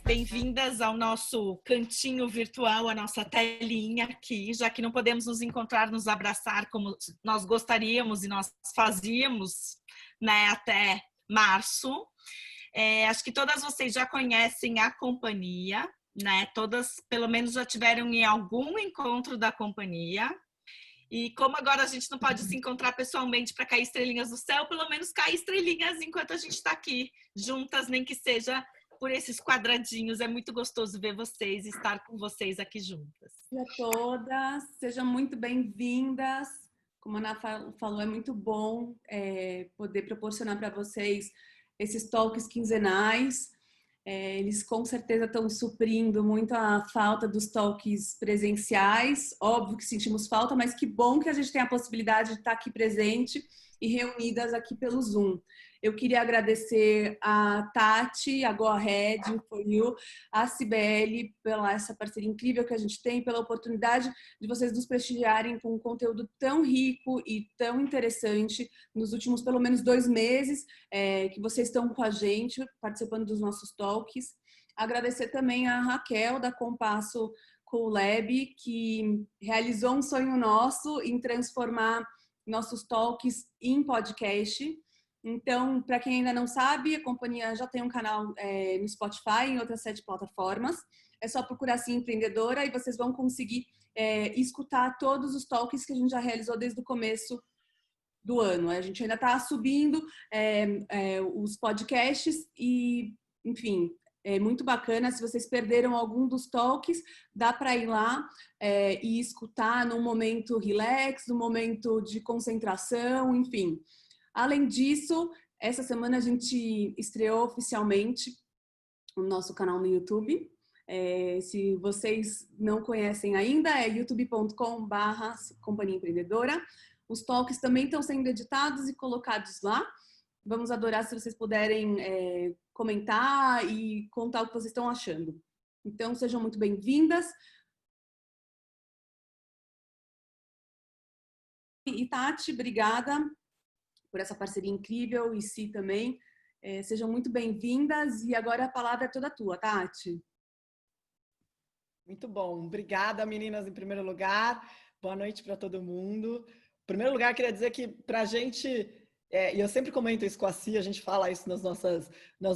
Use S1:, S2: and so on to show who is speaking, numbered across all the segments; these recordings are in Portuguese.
S1: Bem-vindas ao nosso cantinho virtual, a nossa telinha aqui, já que não podemos nos encontrar, nos abraçar como nós gostaríamos e nós fazíamos, né, até março. Acho que todas vocês já conhecem a companhia, né? Todas, pelo menos, já tiveram em algum encontro da companhia. E como agora a gente não pode se encontrar pessoalmente para cair estrelinhas do céu, pelo menos cair estrelinhas enquanto a gente está aqui juntas, nem que seja por esses quadradinhos. É muito gostoso ver vocês, estar com vocês aqui juntas.
S2: Bom dia a todas, sejam muito bem-vindas. Como a Ana falou, é muito bom poder proporcionar para vocês esses talks quinzenais. Eles com certeza estão suprindo muito a falta dos talks presenciais. Óbvio que sentimos falta, mas que bom que a gente tem a possibilidade de estar aqui presente e reunidas aqui pelo Zoom. Eu queria agradecer a Tati, a Go Ahead for You, a Cibele, pela essa parceria incrível que a gente tem, pela oportunidade de vocês nos prestigiarem com um conteúdo tão rico e tão interessante nos últimos, pelo menos, 2 meses que vocês estão com a gente, participando dos nossos talks. Agradecer também a Raquel, da Compasso Colab, que realizou um sonho nosso em transformar nossos talks em podcast. Então, para quem ainda não sabe, a companhia já tem um canal no Spotify, em outras 7 plataformas. É só procurar assim, empreendedora, e vocês vão conseguir escutar todos os talks que a gente já realizou desde o começo do ano. A gente ainda está subindo os podcasts e, enfim, é muito bacana. Se vocês perderam algum dos talks, dá para ir lá e escutar num momento relax, num momento de concentração, enfim. Além disso, essa semana a gente estreou oficialmente o nosso canal no YouTube. Se vocês não conhecem ainda, é youtube.com/companhia empreendedora. Os talks também estão sendo editados e colocados lá. Vamos adorar se vocês puderem comentar e contar o que vocês estão achando. Então, sejam muito bem-vindas. E Tati, obrigada por essa parceria incrível, e Si também. Sejam muito bem-vindas, e agora a palavra é toda tua, Tati.
S3: Muito bom. Obrigada, meninas, em primeiro lugar. Boa noite para todo mundo. Em primeiro lugar, queria dizer que para a gente, e eu sempre comento isso com a Si, a gente fala isso nas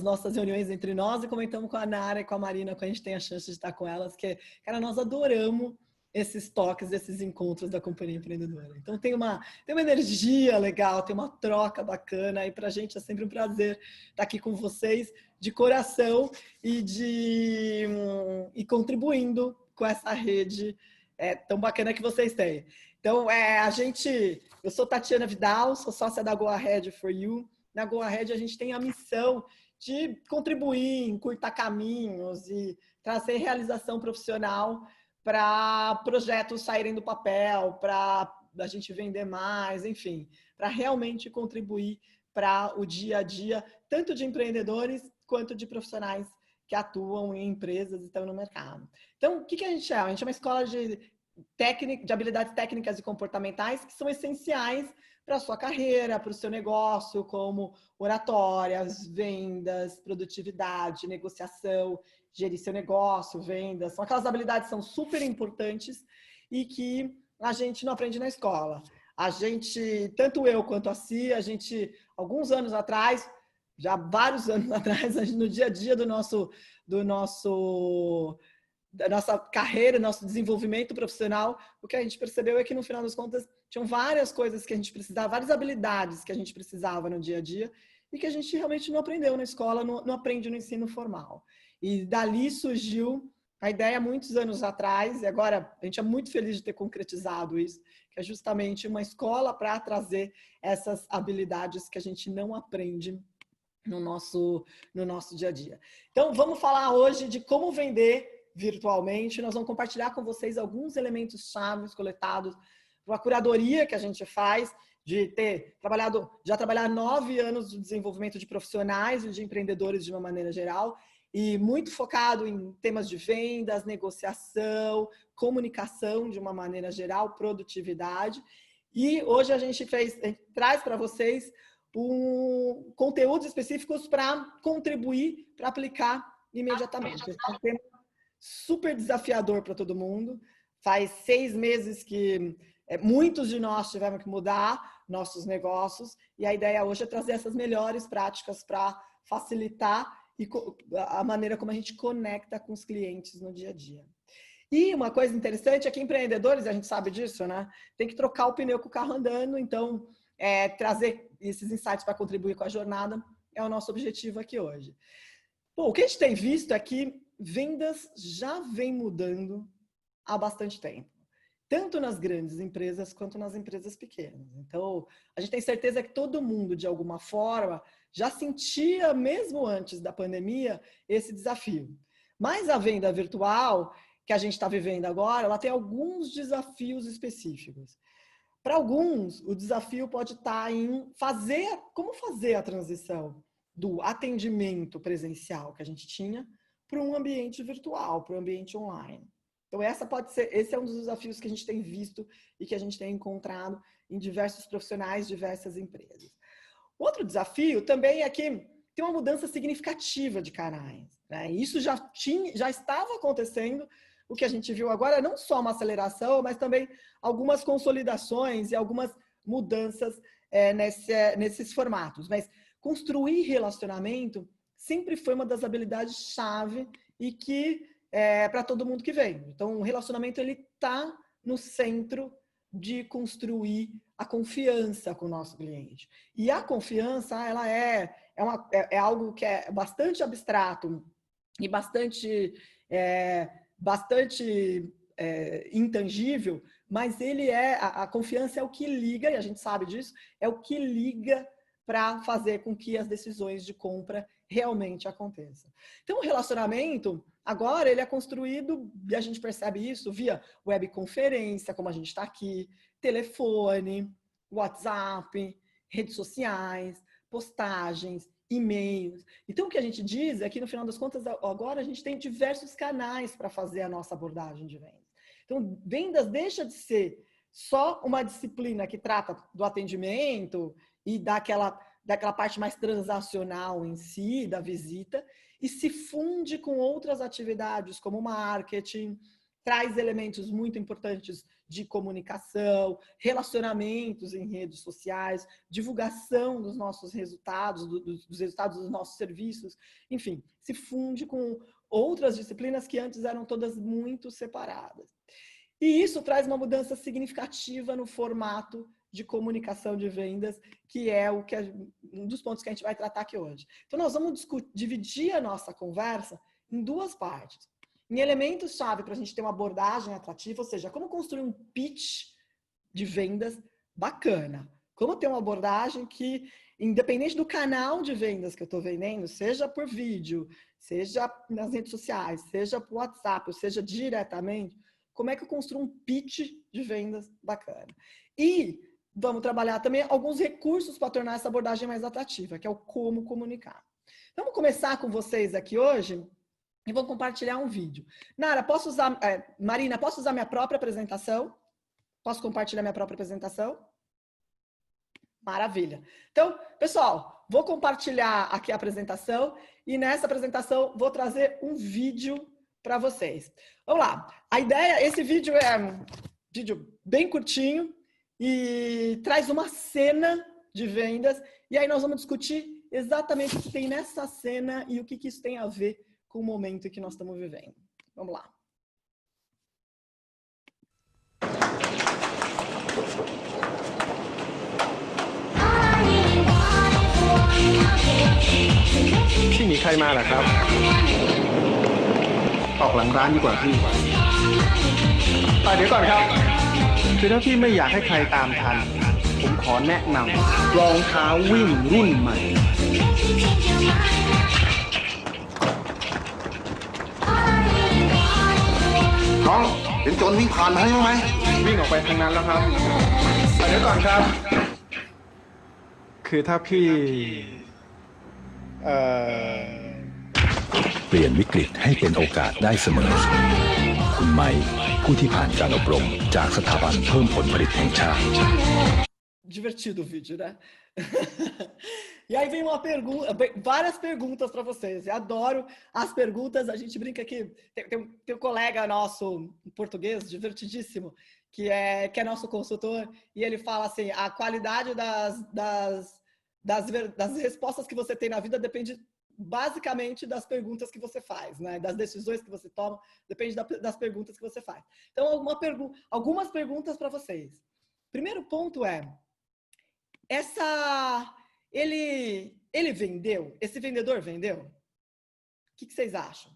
S3: nossas reuniões entre nós, e comentamos com a Nara e com a Marina, quando a gente tem a chance de estar com elas, que, cara, nós adoramos esses toques, esses encontros da Companhia Empreendedora. Então tem uma energia legal, tem uma troca bacana, e para a gente é sempre um prazer estar aqui com vocês de coração e contribuindo com essa rede tão bacana que vocês têm. Então, eu sou Tatiana Vidal, sou sócia da Go Ahead for You. Na Go Ahead a gente tem a missão de contribuir, encurtar caminhos e trazer realização profissional para projetos saírem do papel, para a gente vender mais, enfim, para realmente contribuir para o dia a dia, tanto de empreendedores quanto de profissionais que atuam em empresas e estão no mercado. Então, o que a gente é? A gente é uma escola de habilidades técnicas e comportamentais que são essenciais para a sua carreira, para o seu negócio, como oratórias, vendas, produtividade, negociação, gerir seu negócio, vendas. São aquelas habilidades que são super importantes e que a gente não aprende na escola. A gente, tanto eu quanto a Si, a gente, alguns anos atrás, já vários anos atrás, no dia a dia da nossa carreira, nosso desenvolvimento profissional, o que a gente percebeu é que, no final das contas, tinham várias coisas que a gente precisava, várias habilidades que a gente precisava no dia a dia e que a gente realmente não aprendeu na escola, não aprende no ensino formal. E dali surgiu a ideia muitos anos atrás, e agora a gente é muito feliz de ter concretizado isso, que é justamente uma escola para trazer essas habilidades que a gente não aprende no nosso dia a dia. Então, vamos falar hoje de como vender virtualmente. Nós vamos compartilhar com vocês alguns elementos chaves coletados por uma curadoria que a gente faz, de ter trabalhar 9 anos de desenvolvimento de profissionais e de empreendedores de uma maneira geral, e muito focado em temas de vendas, negociação, comunicação de uma maneira geral, produtividade. E hoje a gente traz para vocês conteúdos específicos para contribuir, para aplicar imediatamente. Esse é um tema super desafiador para todo mundo. Faz 6 meses que muitos de nós tivemos que mudar nossos negócios e a ideia hoje é trazer essas melhores práticas para facilitar a maneira como a gente conecta com os clientes no dia a dia. E uma coisa interessante é que empreendedores, a gente sabe disso, né? Tem que trocar o pneu com o carro andando, então trazer esses insights para contribuir com a jornada é o nosso objetivo aqui hoje. Bom, o que a gente tem visto é que vendas já vem mudando há bastante tempo, tanto nas grandes empresas quanto nas empresas pequenas. Então, a gente tem certeza que todo mundo, de alguma forma, já sentia, mesmo antes da pandemia, esse desafio. Mas a venda virtual, que a gente está vivendo agora, ela tem alguns desafios específicos. Para alguns, o desafio pode estar em como fazer a transição do atendimento presencial que a gente tinha para um ambiente virtual, para um ambiente online. Então, esse é um dos desafios que a gente tem visto e que a gente tem encontrado em diversos profissionais, diversas empresas. Outro desafio também é que tem uma mudança significativa de canais, né? Isso já estava acontecendo. O que a gente viu agora é não só uma aceleração, mas também algumas consolidações e algumas mudanças nesses formatos. Mas construir relacionamento sempre foi uma das habilidades-chave e que para todo mundo que vem. Então, o relacionamento ele está no centro de construir a confiança com o nosso cliente. E a confiança, ela é algo que é bastante abstrato e bastante intangível, mas a confiança é o que liga, e a gente sabe disso, é o que liga para fazer com que as decisões de compra realmente aconteçam. Então, o relacionamento, agora, ele é construído, e a gente percebe isso via webconferência, como a gente está aqui, telefone, WhatsApp, redes sociais, postagens, e-mails. Então, o que a gente diz é que, no final das contas, agora a gente tem diversos canais para fazer a nossa abordagem de vendas. Então, vendas deixa de ser só uma disciplina que trata do atendimento e daquela parte mais transacional em si, da visita, e se funde com outras atividades, como marketing, traz elementos muito importantes de comunicação, relacionamentos em redes sociais, divulgação dos nossos resultados, dos resultados dos nossos serviços, enfim, se funde com outras disciplinas que antes eram todas muito separadas. E isso traz uma mudança significativa no formato de comunicação de vendas, que é um dos pontos que a gente vai tratar aqui hoje. Então, nós vamos dividir a nossa conversa em 2 partes. Em elementos-chave para a gente ter uma abordagem atrativa, ou seja, como construir um pitch de vendas bacana. Como ter uma abordagem que, independente do canal de vendas que eu estou vendendo, seja por vídeo, seja nas redes sociais, seja por WhatsApp, ou seja diretamente, como é que eu construo um pitch de vendas bacana. E vamos trabalhar também alguns recursos para tornar essa abordagem mais atrativa, que é o como comunicar. Então, vamos começar com vocês aqui hoje e vou compartilhar um vídeo. Nara, Marina, posso usar minha própria apresentação? Posso compartilhar minha própria apresentação? Maravilha. Então, pessoal, vou compartilhar aqui a apresentação e nessa apresentação vou trazer um vídeo para vocês. Vamos lá. A ideia, esse vídeo é um vídeo bem curtinho e traz uma cena de vendas e aí nós vamos discutir exatamente o que tem nessa cena e o que isso tem a ver com o momento que nós estamos vivendo. Vamos lá.
S4: พี่หนีใครมาล่ะครับออกหลังร้านดีกว่าพี่เดี๋ยวก่อนครับคือถ้าพี่ไม่อยากให้ใครตามทันผมขอแนะนำรองเท้าวิ่งรุ่นใหม่
S5: น้องเห็นโจรวิ่งผ่านมาใช่ไหม
S4: วิ่งออกไปทางนั้นแล้วครับเดี๋ยวก่อนครับคือถ้าพี่
S6: เปลี่ยนวิกฤตให้เป็นโอกาสได้เสมอคุณไมค์ผู้ที่ผ่านการอบรมจากสถาบันเพิ่มผลผลิตแห่งชาติ
S3: Divertido o vídeo, né? E aí vem uma pergunta, várias perguntas para vocês. Eu adoro as perguntas. A gente brinca aqui. Tem um colega nosso, um português, divertidíssimo, que é nosso consultor, e ele fala assim: a qualidade das respostas que você tem na vida depende basicamente das perguntas que você faz, né? Das decisões que você toma, depende das perguntas que você faz. Então, algumas perguntas para vocês. Primeiro ponto é, ele vendeu? Esse vendedor vendeu? O que vocês acham?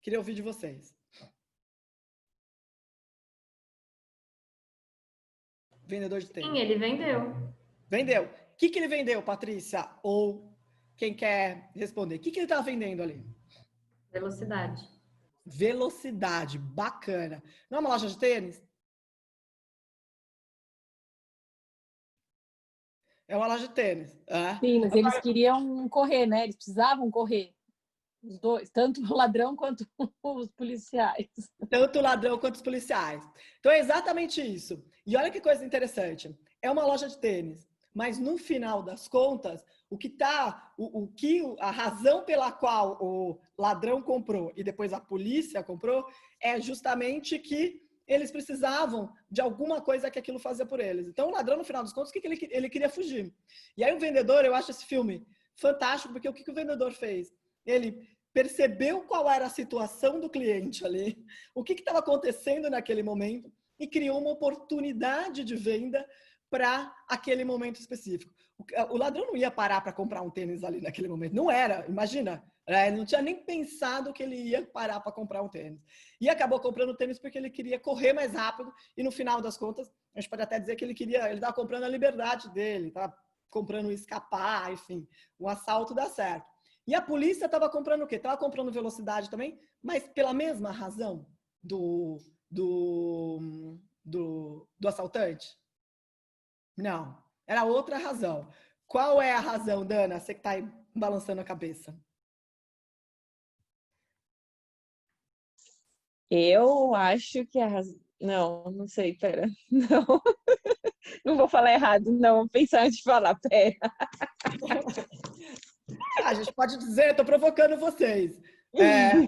S3: Queria ouvir de vocês. Vendedor de tênis.
S7: Sim, ele vendeu.
S3: Vendeu. O que ele vendeu, Patrícia? Ou quem quer responder? O que ele estava vendendo ali?
S7: Velocidade.
S3: Velocidade. Bacana. Não é uma loja de tênis? É uma loja de tênis.
S8: Sim, mas eles queriam correr, né? Eles precisavam correr. Os dois, tanto o ladrão quanto os policiais.
S3: Tanto o ladrão quanto os policiais. Então é exatamente isso. E olha que coisa interessante. É uma loja de tênis, mas no final das contas, a razão pela qual o ladrão comprou e depois a polícia comprou é justamente que eles precisavam de alguma coisa que aquilo fazia por eles. Então o ladrão, no final dos contos, o que ele queria fugir? E aí o vendedor, eu acho esse filme fantástico, porque o que o vendedor fez? Ele percebeu qual era a situação do cliente ali, o que estava acontecendo naquele momento e criou uma oportunidade de venda para aquele momento específico. O ladrão não ia parar para comprar um tênis ali naquele momento. Não era, imagina. Ele não tinha nem pensado que ele ia parar para comprar um tênis. E acabou comprando tênis porque ele queria correr mais rápido e no final das contas, a gente pode até dizer que ele estava comprando a liberdade dele, estava comprando escapar, enfim, o assalto dá certo. E a polícia estava comprando o quê? Estava comprando velocidade também, mas pela mesma razão do assaltante? Não, era outra razão. Qual é a razão, Dana? Você que está aí balançando a cabeça.
S9: Eu acho que a razão... Não sei, pera. Não vou falar errado, não. Vou pensar antes de falar, pera.
S3: A gente pode dizer, estou provocando vocês.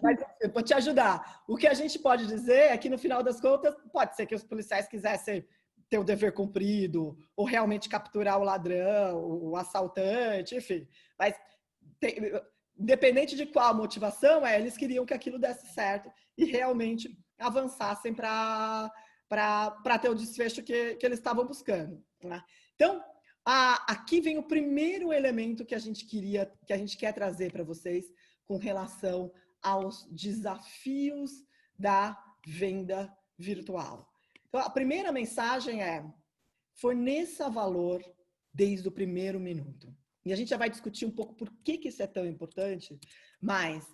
S3: Mas eu vou te ajudar. O que a gente pode dizer é que, no final das contas, pode ser que os policiais quisessem ter o dever cumprido, ou realmente capturar o ladrão, o assaltante, enfim. Mas, independente de qual a motivação, eles queriam que aquilo desse certo e realmente avançassem para ter o desfecho que eles estavam buscando, né? Então, aqui vem o primeiro elemento que a gente quer trazer para vocês com relação aos desafios da venda virtual. Então, a primeira mensagem é: forneça valor desde o primeiro minuto. E a gente já vai discutir um pouco por que isso é tão importante, mas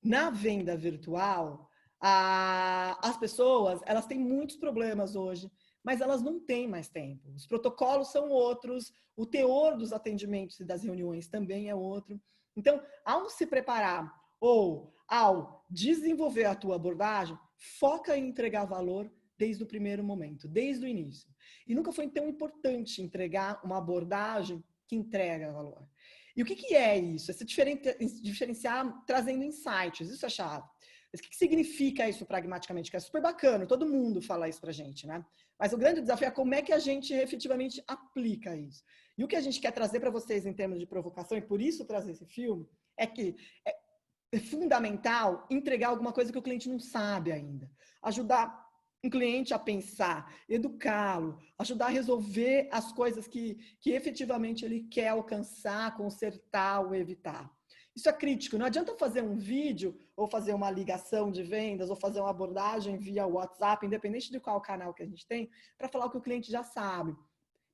S3: na venda virtual, as pessoas, elas têm muitos problemas hoje, mas elas não têm mais tempo. Os protocolos são outros, o teor dos atendimentos e das reuniões também é outro. Então, ao se preparar ou ao desenvolver a tua abordagem, foca em entregar valor desde o primeiro momento, desde o início. E nunca foi tão importante entregar uma abordagem que entrega valor. E o que é isso? Esse diferenciar trazendo insights, isso é chave. Mas o que significa isso pragmaticamente? Que é super bacana, todo mundo fala isso pra gente, né? Mas o grande desafio é como é que a gente efetivamente aplica isso. E o que a gente quer trazer para vocês em termos de provocação, e por isso trazer esse filme, é que é fundamental entregar alguma coisa que o cliente não sabe ainda. Ajudar um cliente a pensar, educá-lo, ajudar a resolver as coisas que efetivamente ele quer alcançar, consertar ou evitar. Isso é crítico. Não adianta fazer um vídeo ou fazer uma ligação de vendas ou fazer uma abordagem via WhatsApp, independente de qual canal que a gente tem, para falar o que o cliente já sabe.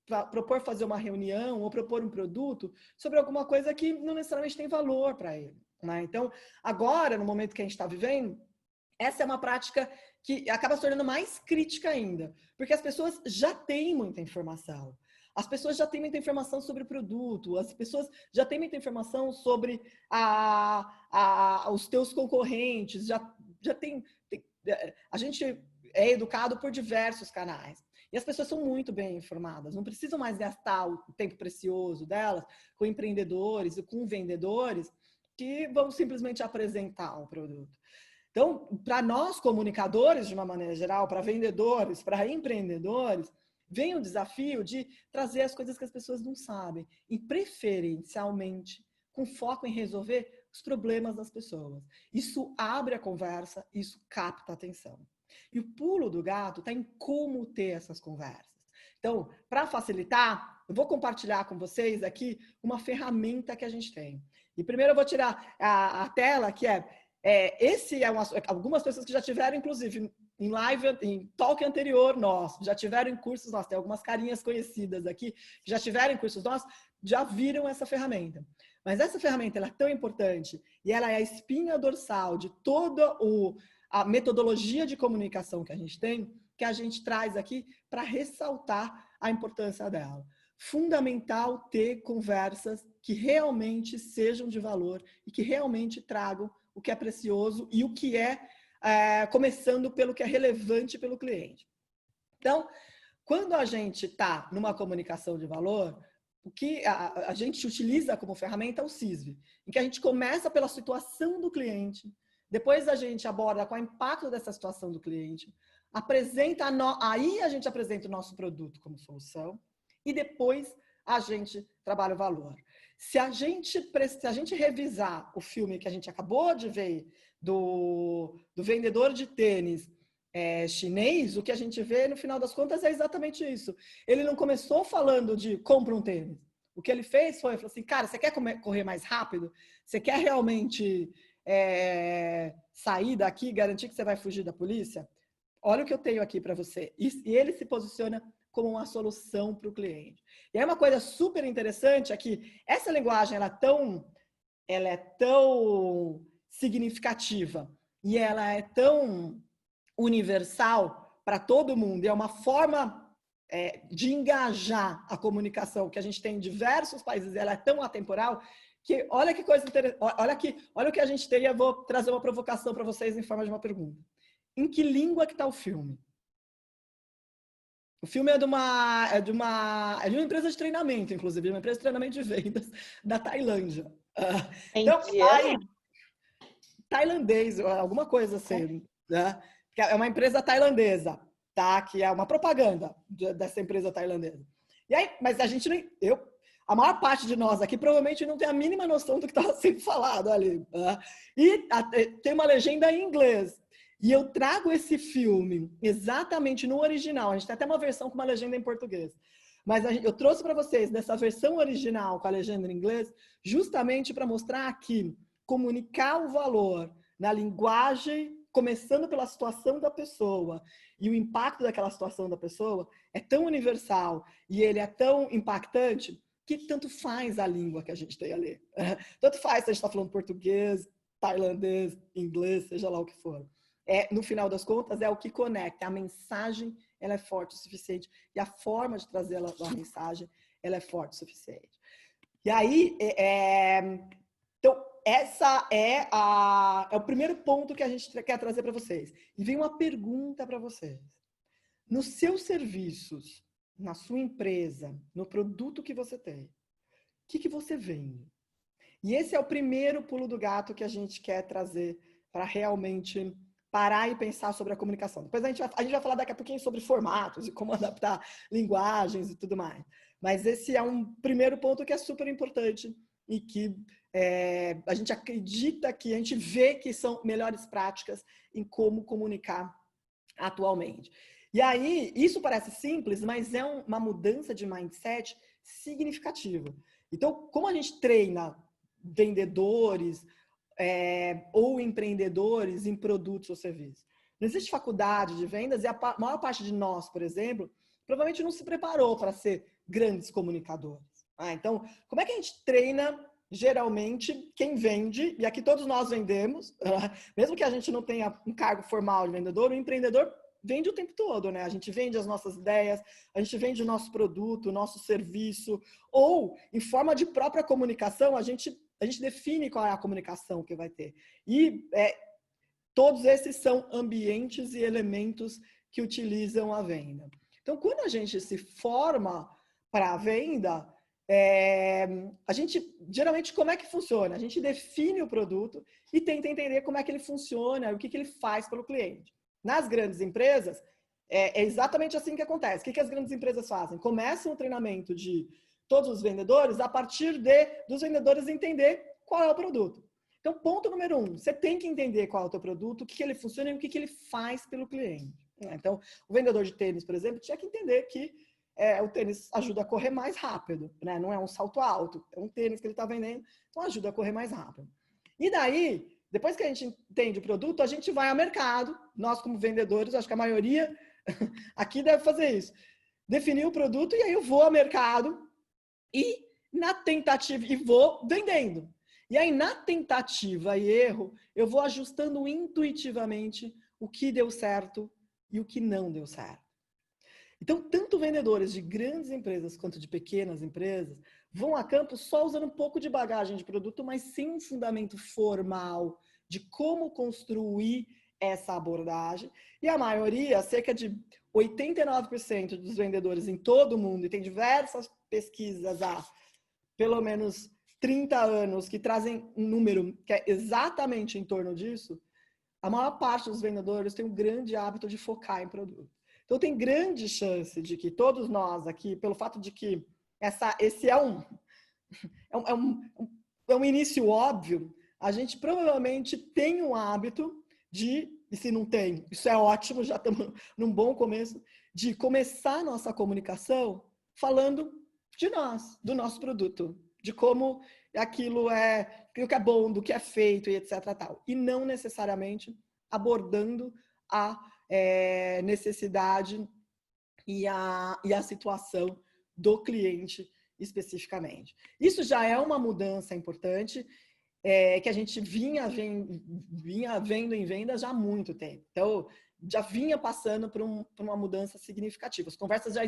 S3: Para propor fazer uma reunião ou propor um produto sobre alguma coisa que não necessariamente tem valor para ele, né? Então, agora, no momento que a gente está vivendo, essa é uma prática que acaba se tornando mais crítica ainda, porque as pessoas já têm muita informação. As pessoas já têm muita informação sobre o produto, as pessoas já têm muita informação sobre os teus concorrentes, já tem, a gente é educado por diversos canais. E as pessoas são muito bem informadas, não precisam mais gastar o tempo precioso delas com empreendedores e com vendedores que vão simplesmente apresentar o produto. Então, para nós comunicadores, de uma maneira geral, para vendedores, para empreendedores, vem o desafio de trazer as coisas que as pessoas não sabem e, preferencialmente, com foco em resolver os problemas das pessoas. Isso abre a conversa, isso capta a atenção. E o pulo do gato está em como ter essas conversas. Então, para facilitar, eu vou compartilhar com vocês aqui uma ferramenta que a gente tem. E primeiro eu vou tirar a tela, que algumas pessoas que já tiveram, inclusive, em live, em talk anterior nosso, já tiveram em cursos nossos, tem algumas carinhas conhecidas aqui, que já tiveram em cursos nossos, já viram essa ferramenta. Mas essa ferramenta ela é tão importante e ela é a espinha dorsal de toda a metodologia de comunicação que a gente tem, que a gente traz aqui para ressaltar a importância dela. Fundamental ter conversas que realmente sejam de valor e que realmente tragam o que é precioso e o que começando pelo que é relevante pelo cliente. Então, quando a gente está numa comunicação de valor, o que a gente utiliza como ferramenta é o CISV, em que a gente começa pela situação do cliente, depois a gente aborda qual é o impacto dessa situação do cliente, aí a gente apresenta o nosso produto como solução e depois a gente trabalha o valor. Se a gente revisar o filme que a gente acabou de ver do vendedor de tênis chinês, o que a gente vê no final das contas é exatamente isso. Ele não começou falando de compra um tênis. O que ele fez foi, falou assim, cara, você quer correr mais rápido? Você quer realmente sair daqui, garantir que você vai fugir da polícia? Olha o que eu tenho aqui para você. E ele se posiciona como uma solução para o cliente. E aí uma coisa super interessante é que essa linguagem ela é tão significativa e ela é tão universal para todo mundo. E é uma forma de engajar a comunicação que a gente tem em diversos países. Ela é tão atemporal que olha que coisa interessante. Olha o que a gente tem. Eu vou trazer uma provocação para vocês em forma de uma pergunta. Em que língua que está o filme? O filme é de uma empresa de treinamento, inclusive, uma empresa de treinamento de vendas da Tailândia. Então, tailandês, alguma coisa assim, né? É uma empresa tailandesa, tá? Que é uma propaganda dessa empresa tailandesa. E aí, mas a gente a maior parte de nós aqui provavelmente não tem a mínima noção do que estava sendo falado ali. Né? E tem uma legenda em inglês. E eu trago esse filme exatamente no original. A gente tem até uma versão com uma legenda em português. Mas eu trouxe para vocês dessa versão original com a legenda em inglês, justamente para mostrar que comunicar o valor na linguagem, começando pela situação da pessoa e o impacto daquela situação da pessoa, é tão universal e ele é tão impactante que tanto faz a língua que a gente tem ali. Tanto faz se a gente está falando português, tailandês, inglês, seja lá o que for. No final das contas, é o que conecta. A mensagem ela é forte o suficiente e a forma de trazer a mensagem ela é forte o suficiente. E aí, então, essa é o primeiro ponto que a gente quer trazer para vocês. E vem uma pergunta para vocês. Nos seus serviços, na sua empresa, no produto que você tem, o que você vende? E esse é o primeiro pulo do gato que a gente quer trazer para realmente parar e pensar sobre a comunicação. Depois a gente vai falar daqui a pouquinho sobre formatos e como adaptar linguagens e tudo mais. Mas esse é um primeiro ponto que é super importante e que a gente acredita que a gente vê que são melhores práticas em como comunicar atualmente. E aí, isso parece simples, mas é uma mudança de mindset significativa. Então, como a gente treina vendedores ou empreendedores em produtos ou serviços? Não existe faculdade de vendas e a maior parte de nós, por exemplo, provavelmente não se preparou para ser grandes comunicadores. Então, como é que a gente treina, geralmente, quem vende, e aqui todos nós vendemos, mesmo que a gente não tenha um cargo formal de vendedor, o empreendedor vende o tempo todo, né? A gente vende as nossas ideias, a gente vende o nosso produto, o nosso serviço, ou em forma de própria comunicação, a gente define qual é a comunicação que vai ter. E todos esses são ambientes e elementos que utilizam a venda. Então, quando a gente se forma para a venda, a gente, geralmente, como é que funciona? A gente define o produto e tenta entender como é que ele funciona, o que ele faz pelo cliente. Nas grandes empresas, é exatamente assim que acontece. O que as grandes empresas fazem? Começam o treinamento de todos os vendedores a partir dos vendedores entender qual é o produto. Então, ponto número 1, você tem que entender qual é o teu produto, o que ele funciona e o que ele faz pelo cliente. Então, o vendedor de tênis, por exemplo, tinha que entender que o tênis ajuda a correr mais rápido, né? Não é um salto alto, é um tênis que ele está vendendo, então ajuda a correr mais rápido. E daí, depois que a gente entende o produto, a gente vai ao mercado, nós como vendedores, acho que a maioria aqui deve fazer isso, definir o produto e aí eu vou ao mercado e na tentativa, e vou vendendo. E aí, na tentativa e erro, eu vou ajustando intuitivamente o que deu certo e o que não deu certo. Então, tanto vendedores de grandes empresas quanto de pequenas empresas vão a campo só usando um pouco de bagagem de produto, mas sem um fundamento formal de como construir essa abordagem. E a maioria, cerca de 89% dos vendedores em todo o mundo, e tem diversas pesquisas há pelo menos 30 anos que trazem um número que é exatamente em torno disso, a maior parte dos vendedores tem um grande hábito de focar em produto. Então, tem grande chance de que todos nós aqui, pelo fato de que esse é um início óbvio, a gente provavelmente tem um hábito de, e se não tem, isso é ótimo, já estamos num bom começo, de começar a nossa comunicação falando de nós, do nosso produto, de como aquilo do que é bom, do que é feito e etc. Tal. E não necessariamente abordando a necessidade e a situação do cliente especificamente. Isso já é uma mudança importante que a gente vinha vendo em vendas já há muito tempo. Então, já vinha passando por uma mudança significativa. As conversas já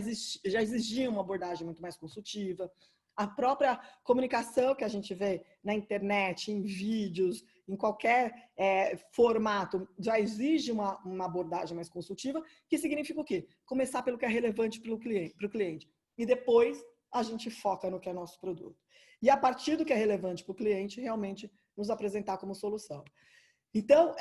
S3: exigiam uma abordagem muito mais consultiva. A própria comunicação que a gente vê na internet, em vídeos, em qualquer formato, já exige uma abordagem mais consultiva, que significa o quê? Começar pelo que é relevante para o cliente. E depois a gente foca no que é nosso produto. E a partir do que é relevante para o cliente, realmente nos apresentar como solução. Então,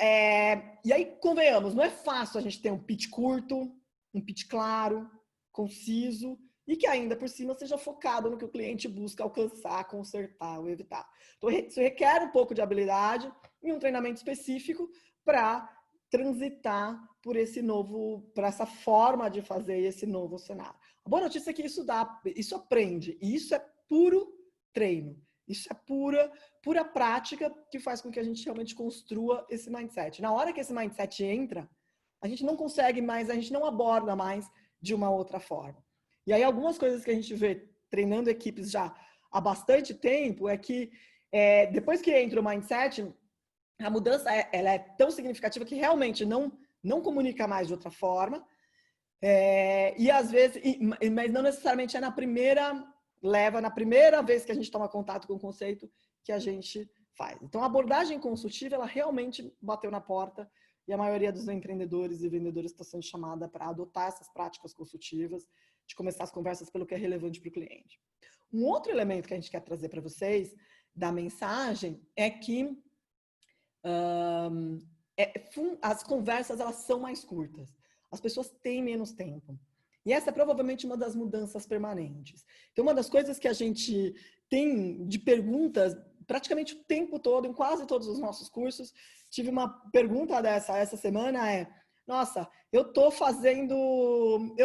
S3: e aí, convenhamos, não é fácil a gente ter um pitch curto, um pitch claro, conciso, e que ainda por cima seja focado no que o cliente busca alcançar, consertar ou evitar. Então, isso requer um pouco de habilidade e um treinamento específico para transitar por essa forma de fazer esse novo cenário. A boa notícia é que isso aprende, e isso é puro treino. Isso é pura prática que faz com que a gente realmente construa esse mindset. Na hora que esse mindset entra, a gente não consegue mais, a gente não aborda mais de uma outra forma. E aí, algumas coisas que a gente vê treinando equipes já há bastante tempo é que depois que entra o mindset, a mudança ela é tão significativa que realmente não comunica mais de outra forma. E às vezes, mas não necessariamente é na primeira vez que a gente toma contato com o conceito que a gente faz. Então, a abordagem consultiva, ela realmente bateu na porta e a maioria dos empreendedores e vendedores está sendo chamada para adotar essas práticas consultivas, de começar as conversas pelo que é relevante para o cliente. Um outro elemento que a gente quer trazer para vocês da mensagem é que as conversas elas são mais curtas. As pessoas têm menos tempo. E essa é provavelmente uma das mudanças permanentes. Então, uma das coisas que a gente tem de perguntas praticamente o tempo todo, em quase todos os nossos cursos, tive uma pergunta essa semana nossa, eu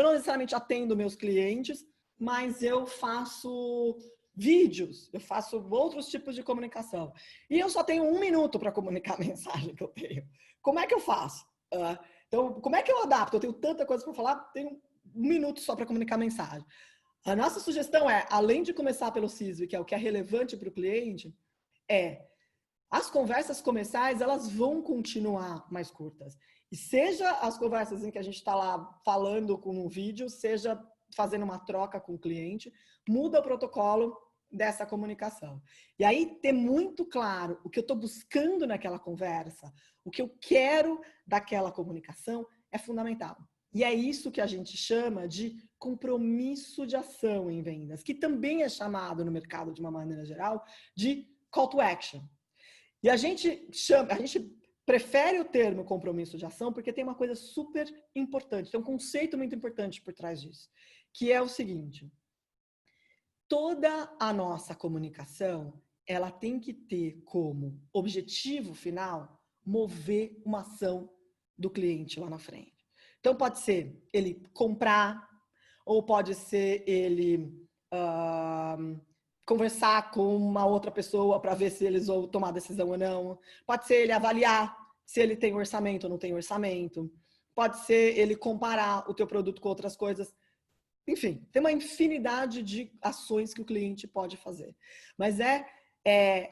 S3: não necessariamente atendo meus clientes, mas eu faço vídeos, eu faço outros tipos de comunicação. E eu só tenho 1 minuto para comunicar a mensagem que eu tenho. Como é que eu faço? Então, como é que eu adapto? Eu tenho tanta coisa para falar, tenho 1 minuto só para comunicar a mensagem. A nossa sugestão além de começar pelo CISV, que é o que é relevante para o cliente, as conversas comerciais, elas vão continuar mais curtas. E seja as conversas em que a gente está lá falando com um vídeo, seja fazendo uma troca com o cliente, muda o protocolo dessa comunicação. E aí, ter muito claro o que eu estou buscando naquela conversa, o que eu quero daquela comunicação, é fundamental. E é isso que a gente chama de compromisso de ação em vendas, que também é chamado no mercado, de uma maneira geral, de call to action. E a gente prefere o termo compromisso de ação porque tem uma coisa super importante, tem um conceito muito importante por trás disso, que é o seguinte: toda a nossa comunicação, ela tem que ter como objetivo final mover uma ação do cliente lá na frente. Então pode ser ele comprar, ou pode ser ele conversar com uma outra pessoa para ver se eles vão tomar decisão ou não. Pode ser ele avaliar se ele tem orçamento ou não tem orçamento. Pode ser ele comparar o teu produto com outras coisas. Enfim, tem uma infinidade de ações que o cliente pode fazer. Mas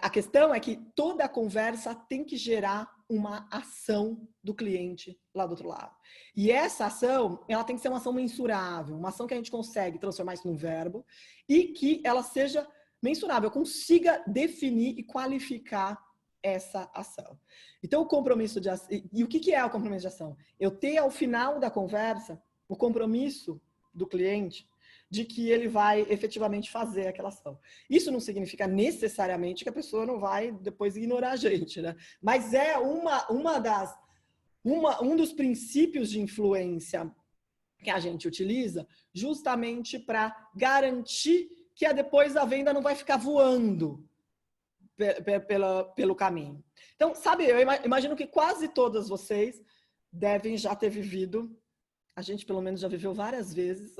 S3: a questão é que toda a conversa tem que gerar uma ação do cliente lá do outro lado. E essa ação, ela tem que ser uma ação mensurável, uma ação que a gente consegue transformar isso num verbo e que ela seja mensurável, consiga definir e qualificar essa ação. Então, o compromisso de ação... E o que é o compromisso de ação? Eu ter, ao final da conversa, o compromisso do cliente de que ele vai efetivamente fazer aquela ação. Isso não significa necessariamente que a pessoa não vai depois ignorar a gente, né? Mas é um dos princípios de influência que a gente utiliza justamente para garantir que depois a venda não vai ficar voando pelo caminho. Então, sabe, eu imagino que quase todas vocês devem já ter vivido, a gente pelo menos já viveu várias vezes,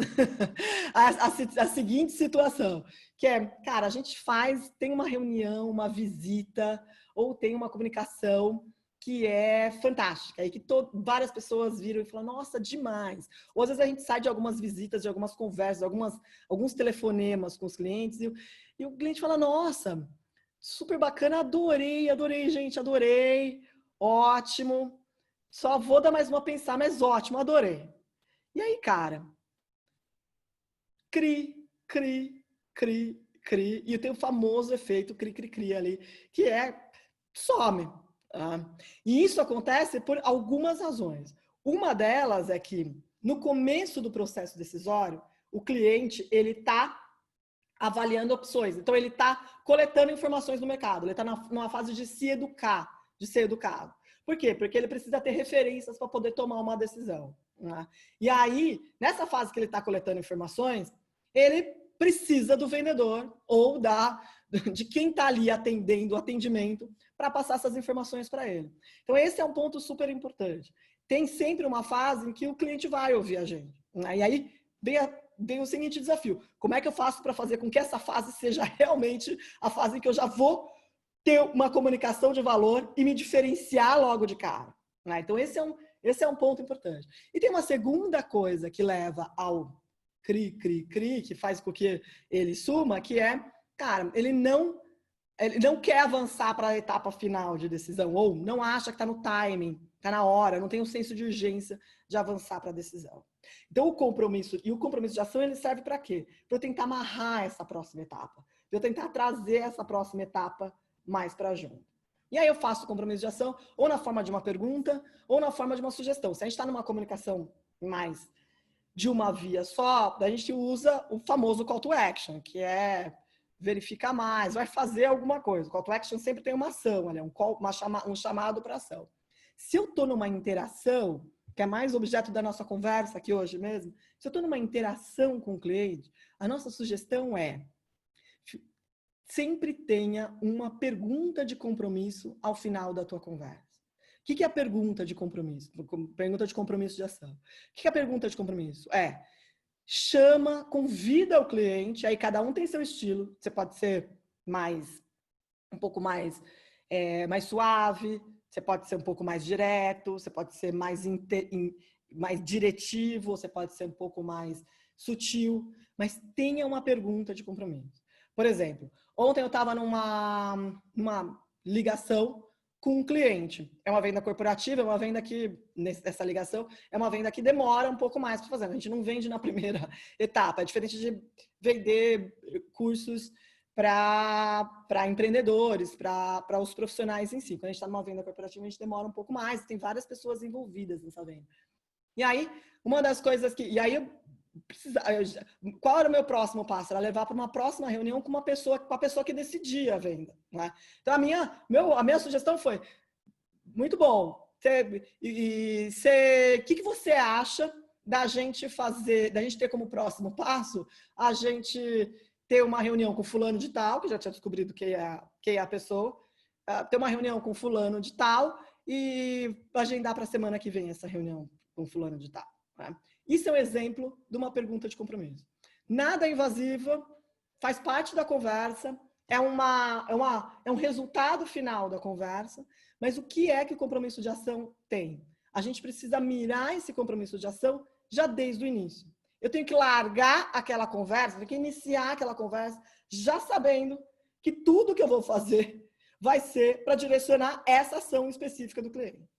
S3: a seguinte situação, que é, cara, a gente tem uma reunião, uma visita, ou tem uma comunicação que é fantástica, e que várias pessoas viram e falam, nossa, demais. Ou às vezes a gente sai de algumas visitas, de algumas conversas, alguns telefonemas com os clientes, e o cliente fala, nossa, super bacana, adorei, gente, adorei, ótimo, só vou dar mais uma pensar, mas ótimo, adorei. E aí, cara, cri, e tem o famoso efeito cri ali, que some. E isso acontece por algumas razões. Uma delas é que, no começo do processo decisório, o cliente, ele está avaliando opções. Então, ele está coletando informações no mercado. Ele está numa fase de se educar, de ser educado. Por quê? Porque ele precisa ter referências para poder tomar uma decisão. Né? E aí, nessa fase que ele está coletando informações, ele precisa do vendedor ou de quem está ali atendendo o atendimento para passar essas informações para ele. Então, esse é um ponto super importante. Tem sempre uma fase em que o cliente vai ouvir a gente. Né? E aí, vem o seguinte desafio. Como é que eu faço para fazer com que essa fase seja realmente a fase em que eu já vou ter uma comunicação de valor e me diferenciar logo de cara? Né? Então, esse é um ponto importante. E tem uma segunda coisa que leva ao cri, que faz com que ele suma, que é, cara, ele não quer avançar para a etapa final de decisão, ou não acha que está no timing, está na hora, não tem um senso de urgência de avançar para a decisão. Então, o compromisso de ação, ele serve para quê? Para eu tentar amarrar essa próxima etapa, para eu tentar trazer essa próxima etapa mais para junto. E aí eu faço o compromisso de ação ou na forma de uma pergunta ou na forma de uma sugestão. Se a gente está numa comunicação mais de uma via só, a gente usa o famoso call to action, que é verificar mais, vai fazer alguma coisa. O call to action sempre tem uma ação, né? Um chamado para ação. Se eu estou numa interação, que é mais objeto da nossa conversa aqui hoje mesmo, se eu estou numa interação com o cliente, a nossa sugestão é sempre tenha uma pergunta de compromisso ao final da tua conversa. O que é a pergunta de compromisso? Pergunta de compromisso de ação. O que é a pergunta de compromisso? Convida o cliente, aí cada um tem seu estilo. Você pode ser um pouco mais suave, você pode ser um pouco mais direto, você pode ser mais diretivo, você pode ser um pouco mais sutil, mas tenha uma pergunta de compromisso. Por exemplo, ontem eu estava numa ligação com um cliente. É uma venda corporativa, é uma venda que, nessa ligação, é uma venda que demora um pouco mais para fazer. A gente não vende na primeira etapa. É diferente de vender cursos para empreendedores, para os profissionais em si. Quando a gente está numa venda corporativa, a gente demora um pouco mais. Tem várias pessoas envolvidas nessa venda. E aí, uma das coisas que... E aí, qual era o meu próximo passo? Era levar para uma próxima reunião com a pessoa que decidia a venda, né? Então, a minha sugestão foi, muito bom, o que você acha da gente ter como próximo passo, a gente ter uma reunião com fulano de tal, que já tinha descobrido quem é a pessoa, ter uma reunião com fulano de tal e agendar para a semana que vem essa reunião com fulano de tal, né? Isso é um exemplo de uma pergunta de compromisso. Nada invasiva, faz parte da conversa, é um resultado final da conversa, mas o que é que o compromisso de ação tem? A gente precisa mirar esse compromisso de ação já desde o início. Eu tenho que largar aquela conversa, tenho que iniciar aquela conversa já sabendo que tudo que eu vou fazer vai ser para direcionar essa ação específica do cliente.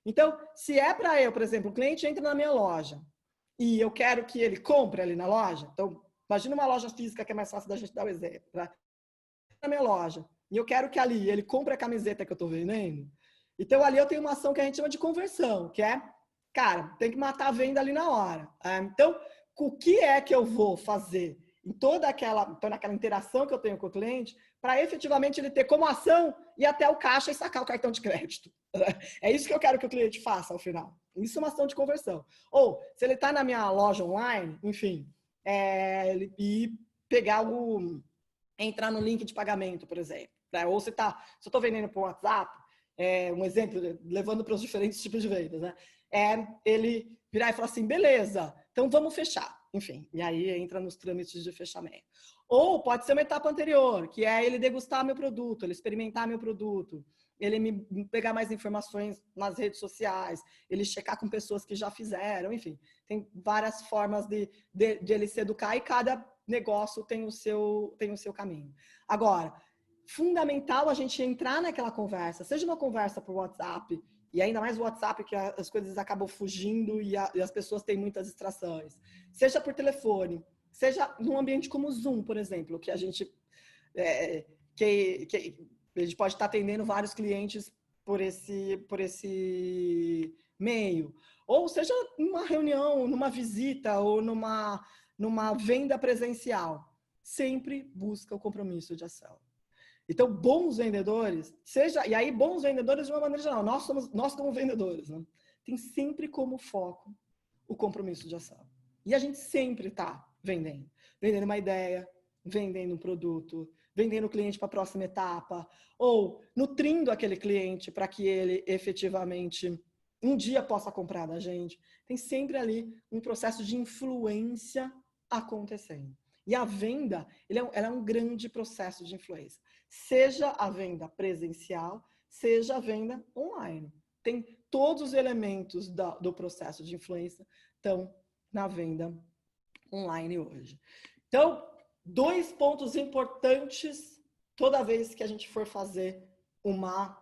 S3: Então, se é para eu, por exemplo, o cliente entra na minha loja e eu quero que ele compre ali na loja, então, imagina uma loja física que é mais fácil da gente dar o exemplo, né? Na minha loja, e eu quero que ali ele compre a camiseta que eu estou vendendo, então ali eu tenho uma ação que a gente chama de conversão, que é, cara, tem que matar a venda ali na hora. Então, o que é que eu vou fazer em toda aquela interação que eu tenho com o cliente, para efetivamente ele ter como ação ir até o caixa e sacar o cartão de crédito. É isso que eu quero que o cliente faça ao final. Isso é uma ação de conversão. Ou, se ele está na minha loja online, enfim, e pegar entrar no link de pagamento, por exemplo. Né? Ou se eu estou vendendo por WhatsApp, um exemplo, levando para os diferentes tipos de vendas, né? Ele virar e falar assim, beleza, então vamos fechar. Enfim, e aí entra nos trâmites de fechamento. Ou pode ser uma etapa anterior, que é ele degustar meu produto, ele experimentar meu produto, ele me pegar mais informações nas redes sociais, ele checar com pessoas que já fizeram, enfim. Tem várias formas de ele se educar e cada negócio tem o seu caminho. Agora, fundamental a gente entrar naquela conversa, seja uma conversa por WhatsApp, e ainda mais o WhatsApp, que as coisas acabam fugindo e as pessoas têm muitas distrações. Seja por telefone, seja num ambiente como o Zoom, por exemplo, que a gente pode estar atendendo vários clientes por esse meio. Ou seja numa reunião, numa visita ou numa venda presencial. Sempre busca o compromisso de ação. Então, bons vendedores, e aí bons vendedores de uma maneira geral, nós como vendedores, né? Tem sempre como foco o compromisso de ação. E a gente sempre está vendendo uma ideia, vendendo um produto, vendendo o cliente para a próxima etapa, ou nutrindo aquele cliente para que ele efetivamente um dia possa comprar da gente. Tem sempre ali um processo de influência acontecendo. E a venda, ela é um grande processo de influência. Seja a venda presencial, seja a venda online. Tem todos os elementos do processo de influência estão na venda online hoje. Então, 2 pontos importantes toda vez que a gente for fazer uma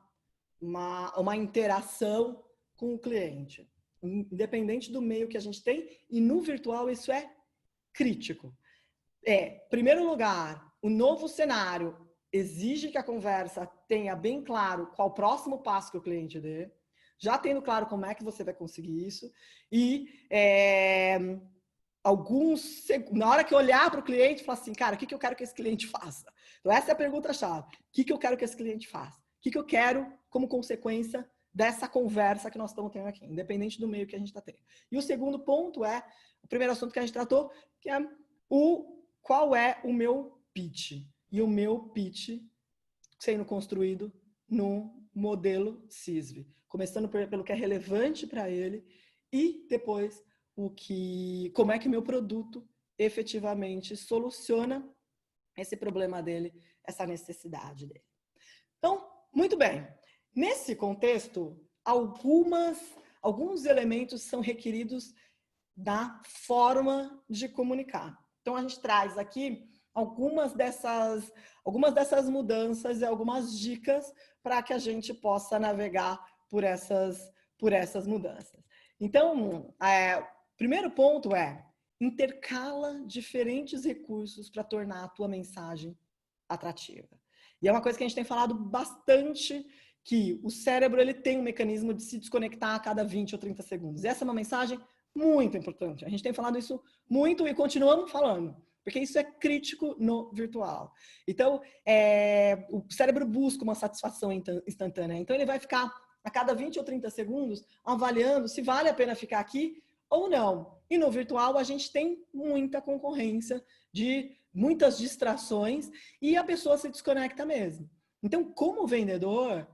S3: interação com o cliente. Independente do meio que a gente tem, e no virtual isso é crítico. Primeiro lugar, o novo cenário exige que a conversa tenha bem claro qual o próximo passo que o cliente dê, já tendo claro como é que você vai conseguir isso, e na hora que olhar para o cliente, falar assim, cara, o que eu quero que esse cliente faça? Então essa é a pergunta-chave. O que eu quero que esse cliente faça? O que eu quero como consequência dessa conversa que nós estamos tendo aqui, independente do meio que a gente está tendo. E o segundo ponto o primeiro assunto que a gente tratou, que é qual é o meu pitch. E o meu pitch sendo construído no modelo CISV. Começando pelo que é relevante para ele e depois como é que o meu produto efetivamente soluciona esse problema dele, essa necessidade dele. Então, muito bem. Nesse contexto, alguns elementos são requeridos da forma de comunicar. Então, a gente traz aqui algumas dessas mudanças e algumas dicas para que a gente possa navegar por essas mudanças. Então, o primeiro ponto intercala diferentes recursos para tornar a tua mensagem atrativa. E é uma coisa que a gente tem falado bastante, que o cérebro ele tem um mecanismo de se desconectar a cada 20 ou 30 segundos. Essa é uma mensagem muito importante. A gente tem falado isso muito e continuamos falando, porque isso é crítico no virtual. Então, o cérebro busca uma satisfação instantânea. Então, ele vai ficar a cada 20 ou 30 segundos avaliando se vale a pena ficar aqui ou não. E no virtual, a gente tem muita concorrência de muitas distrações e a pessoa se desconecta mesmo. Então, como vendedor,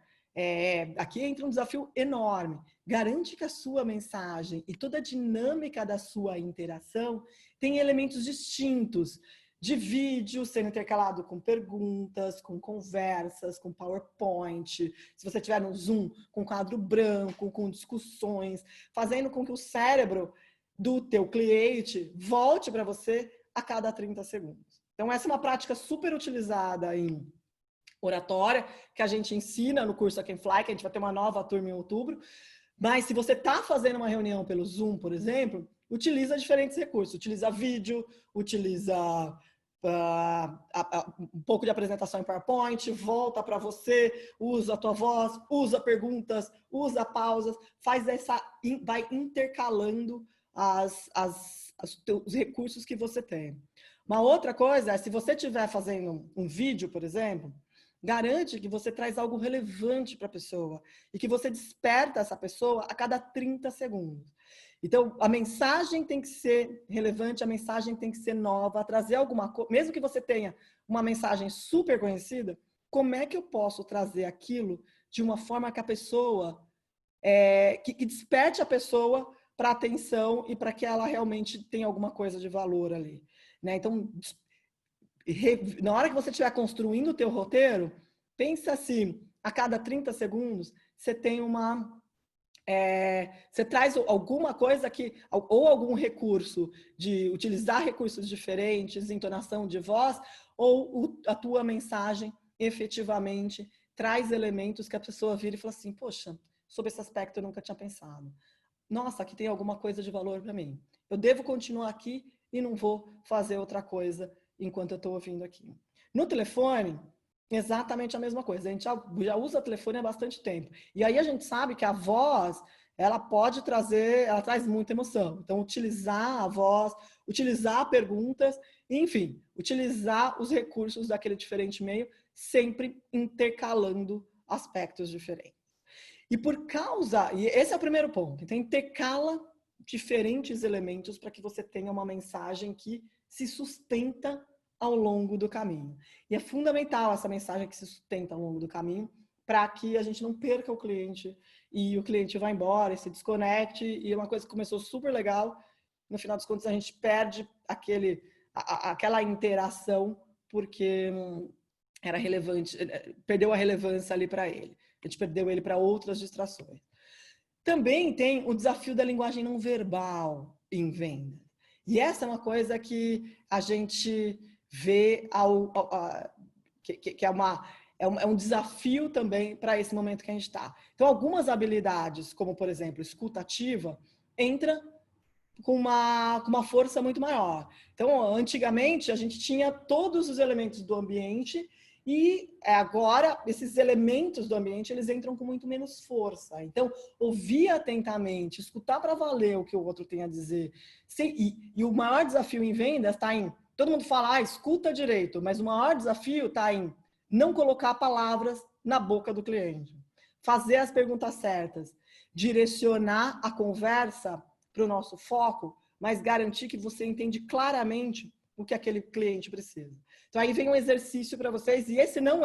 S3: aqui entra um desafio enorme. Garante que a sua mensagem e toda a dinâmica da sua interação tem elementos distintos de vídeo sendo intercalado com perguntas, com conversas, com PowerPoint. Se você tiver no Zoom, com quadro branco, com discussões, fazendo com que o cérebro do teu cliente volte para você a cada 30 segundos. Então, essa é uma prática super utilizada em oratória, que a gente ensina no curso Can Fly, que a gente vai ter uma nova turma em outubro. Mas se você está fazendo uma reunião pelo Zoom, por exemplo, utiliza diferentes recursos. Utiliza vídeo, utiliza um pouco de apresentação em PowerPoint, volta para você, usa a tua voz, usa perguntas, usa pausas, vai intercalando os recursos que você tem. Uma outra coisa é, se você estiver fazendo um vídeo, por exemplo, garante que você traz algo relevante para a pessoa e que você desperta essa pessoa a cada 30 segundos. Então, a mensagem tem que ser relevante, a mensagem tem que ser nova, trazer alguma coisa, mesmo que você tenha uma mensagem super conhecida, como é que eu posso trazer aquilo de uma forma que a pessoa, que desperte a pessoa para atenção e para que ela realmente tenha alguma coisa de valor ali, né? Então, na hora que você estiver construindo o teu roteiro, pensa assim, a cada 30 segundos, você tem você traz alguma coisa ou algum recurso de utilizar recursos diferentes, entonação de voz, ou a tua mensagem efetivamente traz elementos que a pessoa vira e fala assim, poxa, sobre esse aspecto eu nunca tinha pensado. Nossa, aqui tem alguma coisa de valor para mim. Eu devo continuar aqui e não vou fazer outra coisa enquanto eu estou ouvindo aqui. No telefone, exatamente a mesma coisa. A gente já usa o telefone há bastante tempo. E aí a gente sabe que a voz, ela traz muita emoção. Então, utilizar a voz, utilizar perguntas, enfim, utilizar os recursos daquele diferente meio, sempre intercalando aspectos diferentes. E esse é o primeiro ponto. Então, intercala diferentes elementos para que você tenha uma mensagem que se sustenta ao longo do caminho. E é fundamental essa mensagem que se sustenta ao longo do caminho para que a gente não perca o cliente e o cliente vá embora e se desconecte. E é uma coisa que começou super legal, no final dos contos a gente perde aquela interação porque era relevante, perdeu a relevância ali para ele. A gente perdeu ele para outras distrações. Também tem o desafio da linguagem não verbal em venda. E essa é uma coisa que a gente vê que é um desafio também para esse momento que a gente está. Então, algumas habilidades, como, por exemplo, escuta ativa, entra com uma força muito maior. Então, antigamente, a gente tinha todos os elementos do ambiente e agora, esses elementos do ambiente, eles entram com muito menos força. Então, ouvir atentamente, escutar para valer o que o outro tem a dizer. E o maior desafio em vendas está em... Todo mundo fala, escuta direito, mas o maior desafio está em não colocar palavras na boca do cliente. Fazer as perguntas certas. Direcionar a conversa para o nosso foco, mas garantir que você entende claramente o que aquele cliente precisa. Então, aí vem um exercício para vocês, e esse não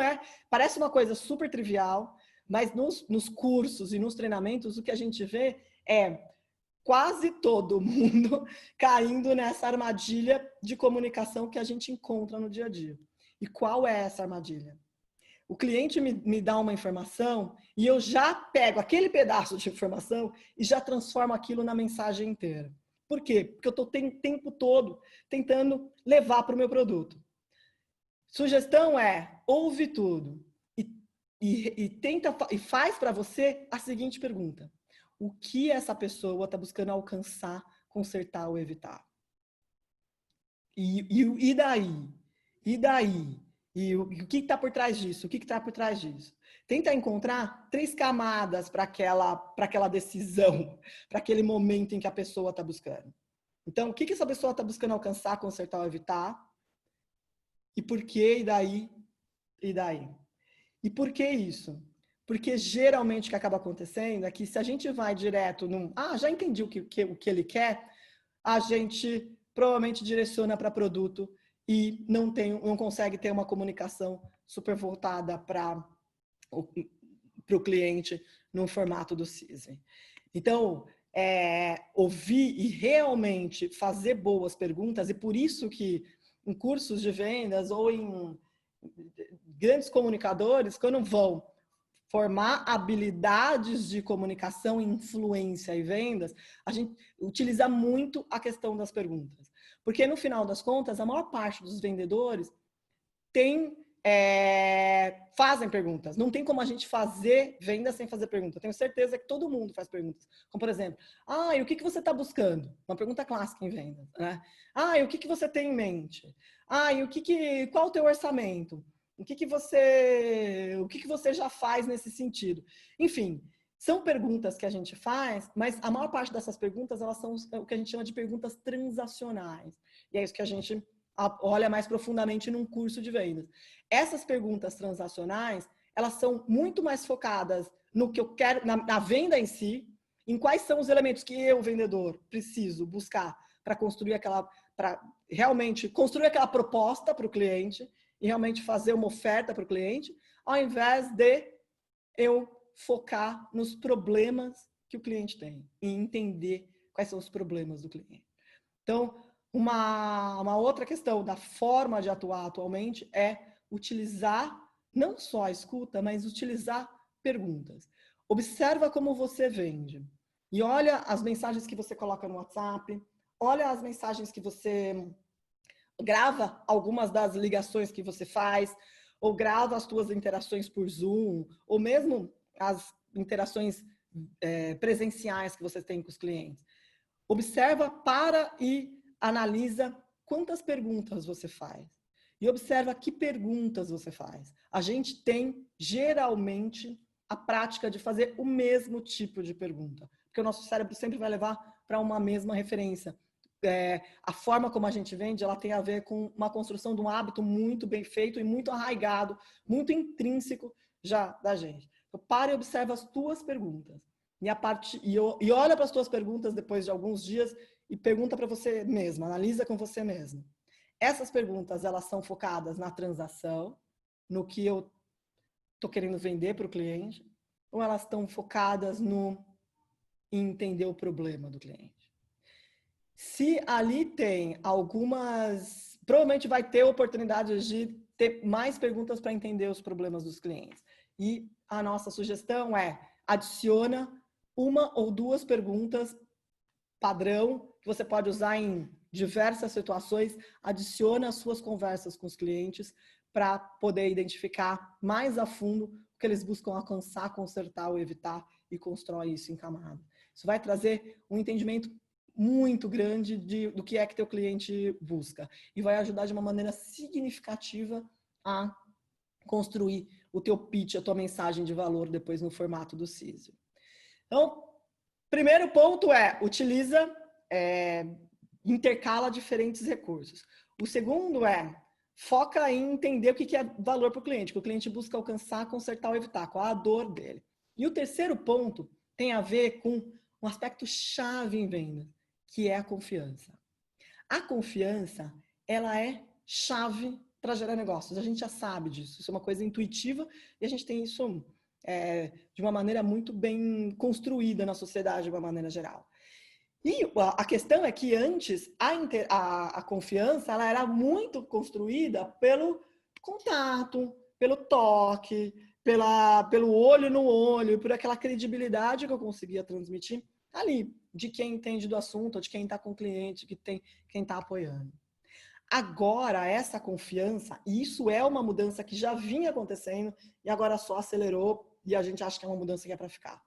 S3: parece uma coisa super trivial, mas nos cursos e nos treinamentos, o que a gente vê é quase todo mundo caindo nessa armadilha de comunicação que a gente encontra no dia a dia. E qual é essa armadilha? O cliente me dá uma informação e eu já pego aquele pedaço de informação e já transformo aquilo na mensagem inteira. Por quê? Porque eu estou o tempo todo tentando levar para o meu produto. Sugestão é, ouve tudo e faz para você a seguinte pergunta. O que essa pessoa está buscando alcançar, consertar ou evitar? E daí? E o que está por trás disso? O que está por trás disso? Tenta encontrar 3 camadas para aquela decisão, para aquele momento em que a pessoa está buscando. Então, o que essa pessoa está buscando alcançar, consertar ou evitar? E por quê? E daí? E daí? E por que isso? Porque geralmente o que acaba acontecendo é que se a gente vai direto num... já entendi o que ele quer, a gente provavelmente direciona para produto e não consegue ter uma comunicação super voltada para o cliente no formato do CISM. Então, ouvir e realmente fazer boas perguntas, e por isso que em cursos de vendas ou em grandes comunicadores, quando vão formar habilidades de comunicação, influência e vendas, a gente utiliza muito a questão das perguntas. Porque, no final das contas, a maior parte dos vendedores fazem perguntas. Não tem como a gente fazer venda sem fazer pergunta. Eu tenho certeza que todo mundo faz perguntas. Como, por exemplo, e o que você está buscando? Uma pergunta clássica em vendas, né? E o que você tem em mente? Qual o teu orçamento? O que você já faz nesse sentido? Enfim, são perguntas que a gente faz, mas a maior parte dessas perguntas, elas são o que a gente chama de perguntas transacionais. E é isso que a gente olha mais profundamente num curso de vendas. Essas perguntas transacionais, elas são muito mais focadas no que eu quero, na venda em si, em quais são os elementos que eu, vendedor, preciso buscar para realmente construir aquela proposta para o cliente e realmente fazer uma oferta para o cliente, ao invés de eu focar nos problemas que o cliente tem e entender quais são os problemas do cliente. Então, uma outra questão da forma de atuar atualmente é utilizar não só a escuta, mas utilizar perguntas. Observa como você vende e olha as mensagens que você coloca no WhatsApp, olha as mensagens que você grava, algumas das ligações que você faz, ou grava as suas interações por Zoom, ou mesmo as interações presenciais que você tem com os clientes. Observa, para e analisa quantas perguntas você faz. E observa que perguntas você faz. A gente tem, geralmente, a prática de fazer o mesmo tipo de pergunta. Porque o nosso cérebro sempre vai levar para uma mesma referência. A forma como a gente vende, ela tem a ver com uma construção de um hábito muito bem feito e muito arraigado, muito intrínseco já da gente. Então, para e observa as tuas perguntas. E olha para as tuas perguntas depois de alguns dias e pergunta para você mesma, analisa com você mesma. Essas perguntas, elas são focadas na transação, no que eu estou querendo vender para o cliente, ou elas estão focadas em entender o problema do cliente? Se ali tem algumas... Provavelmente vai ter oportunidade de ter mais perguntas para entender os problemas dos clientes. E a nossa sugestão é: adiciona 1 ou 2 perguntas padrão, que você pode usar em diversas situações, adiciona as suas conversas com os clientes para poder identificar mais a fundo o que eles buscam alcançar, consertar ou evitar e constrói isso em camada. Isso vai trazer um entendimento muito grande do que é que teu cliente busca e vai ajudar de uma maneira significativa a construir o teu pitch, a tua mensagem de valor depois no formato do CISO. Então, primeiro ponto utiliza, intercala diferentes recursos. O segundo foca em entender o que é valor para o cliente, que o cliente busca alcançar, consertar ou evitar, qual a dor dele. E o terceiro ponto tem a ver com um aspecto chave em venda, que é a confiança. A confiança, ela é chave para gerar negócios. A gente já sabe disso. Isso é uma coisa intuitiva e a gente tem isso de uma maneira muito bem construída na sociedade, de uma maneira geral. E a questão é que antes a confiança ela era muito construída pelo contato, pelo toque, pelo olho no olho, por aquela credibilidade que eu conseguia transmitir ali, de quem entende do assunto, de quem está com o cliente, quem está apoiando. Agora, essa confiança, e isso é uma mudança que já vinha acontecendo e agora só acelerou e a gente acha que é uma mudança que é para ficar.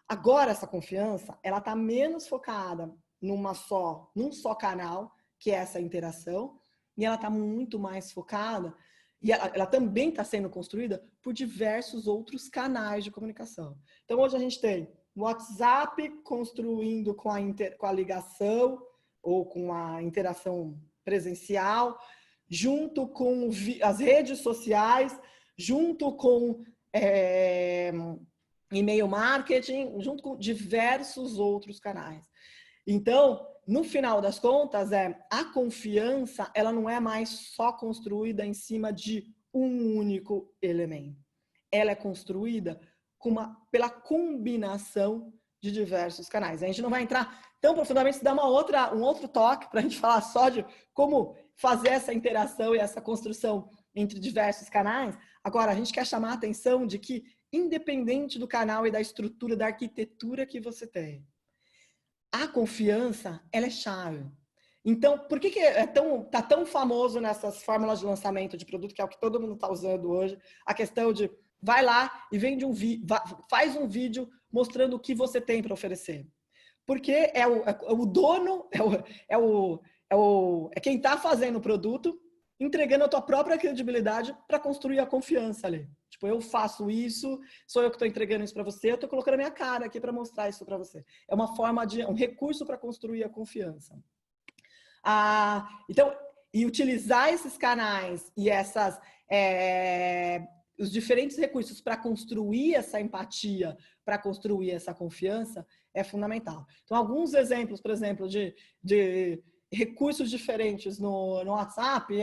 S3: Agora, essa confiança, ela está menos focada num só canal, que é essa interação, e ela está muito mais focada E ela também está sendo construída por diversos outros canais de comunicação. Então, hoje a gente tem o WhatsApp construindo com a ligação ou com a interação presencial, junto com as redes sociais, junto com e-mail marketing, junto com diversos outros canais. Então, no final das contas, a confiança, ela não é mais só construída em cima de um único elemento. Ela é construída pela combinação de diversos canais. A gente não vai entrar tão profundamente, se dá um outro toque para a gente falar só de como fazer essa interação e essa construção entre diversos canais. Agora, a gente quer chamar a atenção de que, independente do canal e da estrutura, da arquitetura que você tem, a confiança, ela é chave. Então, por que tá tão famoso nessas fórmulas de lançamento de produto, que é o que todo mundo está usando hoje, a questão de vai lá e vende faz um vídeo mostrando o que você tem para oferecer. Porque é o dono, é quem está fazendo o produto, entregando a tua própria credibilidade para construir a confiança ali. Tipo, eu faço isso, sou eu que estou entregando isso para você, eu estou colocando a minha cara aqui para mostrar isso para você. É uma forma um recurso para construir a confiança. Então, e utilizar esses canais e os diferentes recursos para construir essa empatia, para construir essa confiança, é fundamental. Então, alguns exemplos, por exemplo, de recursos diferentes no WhatsApp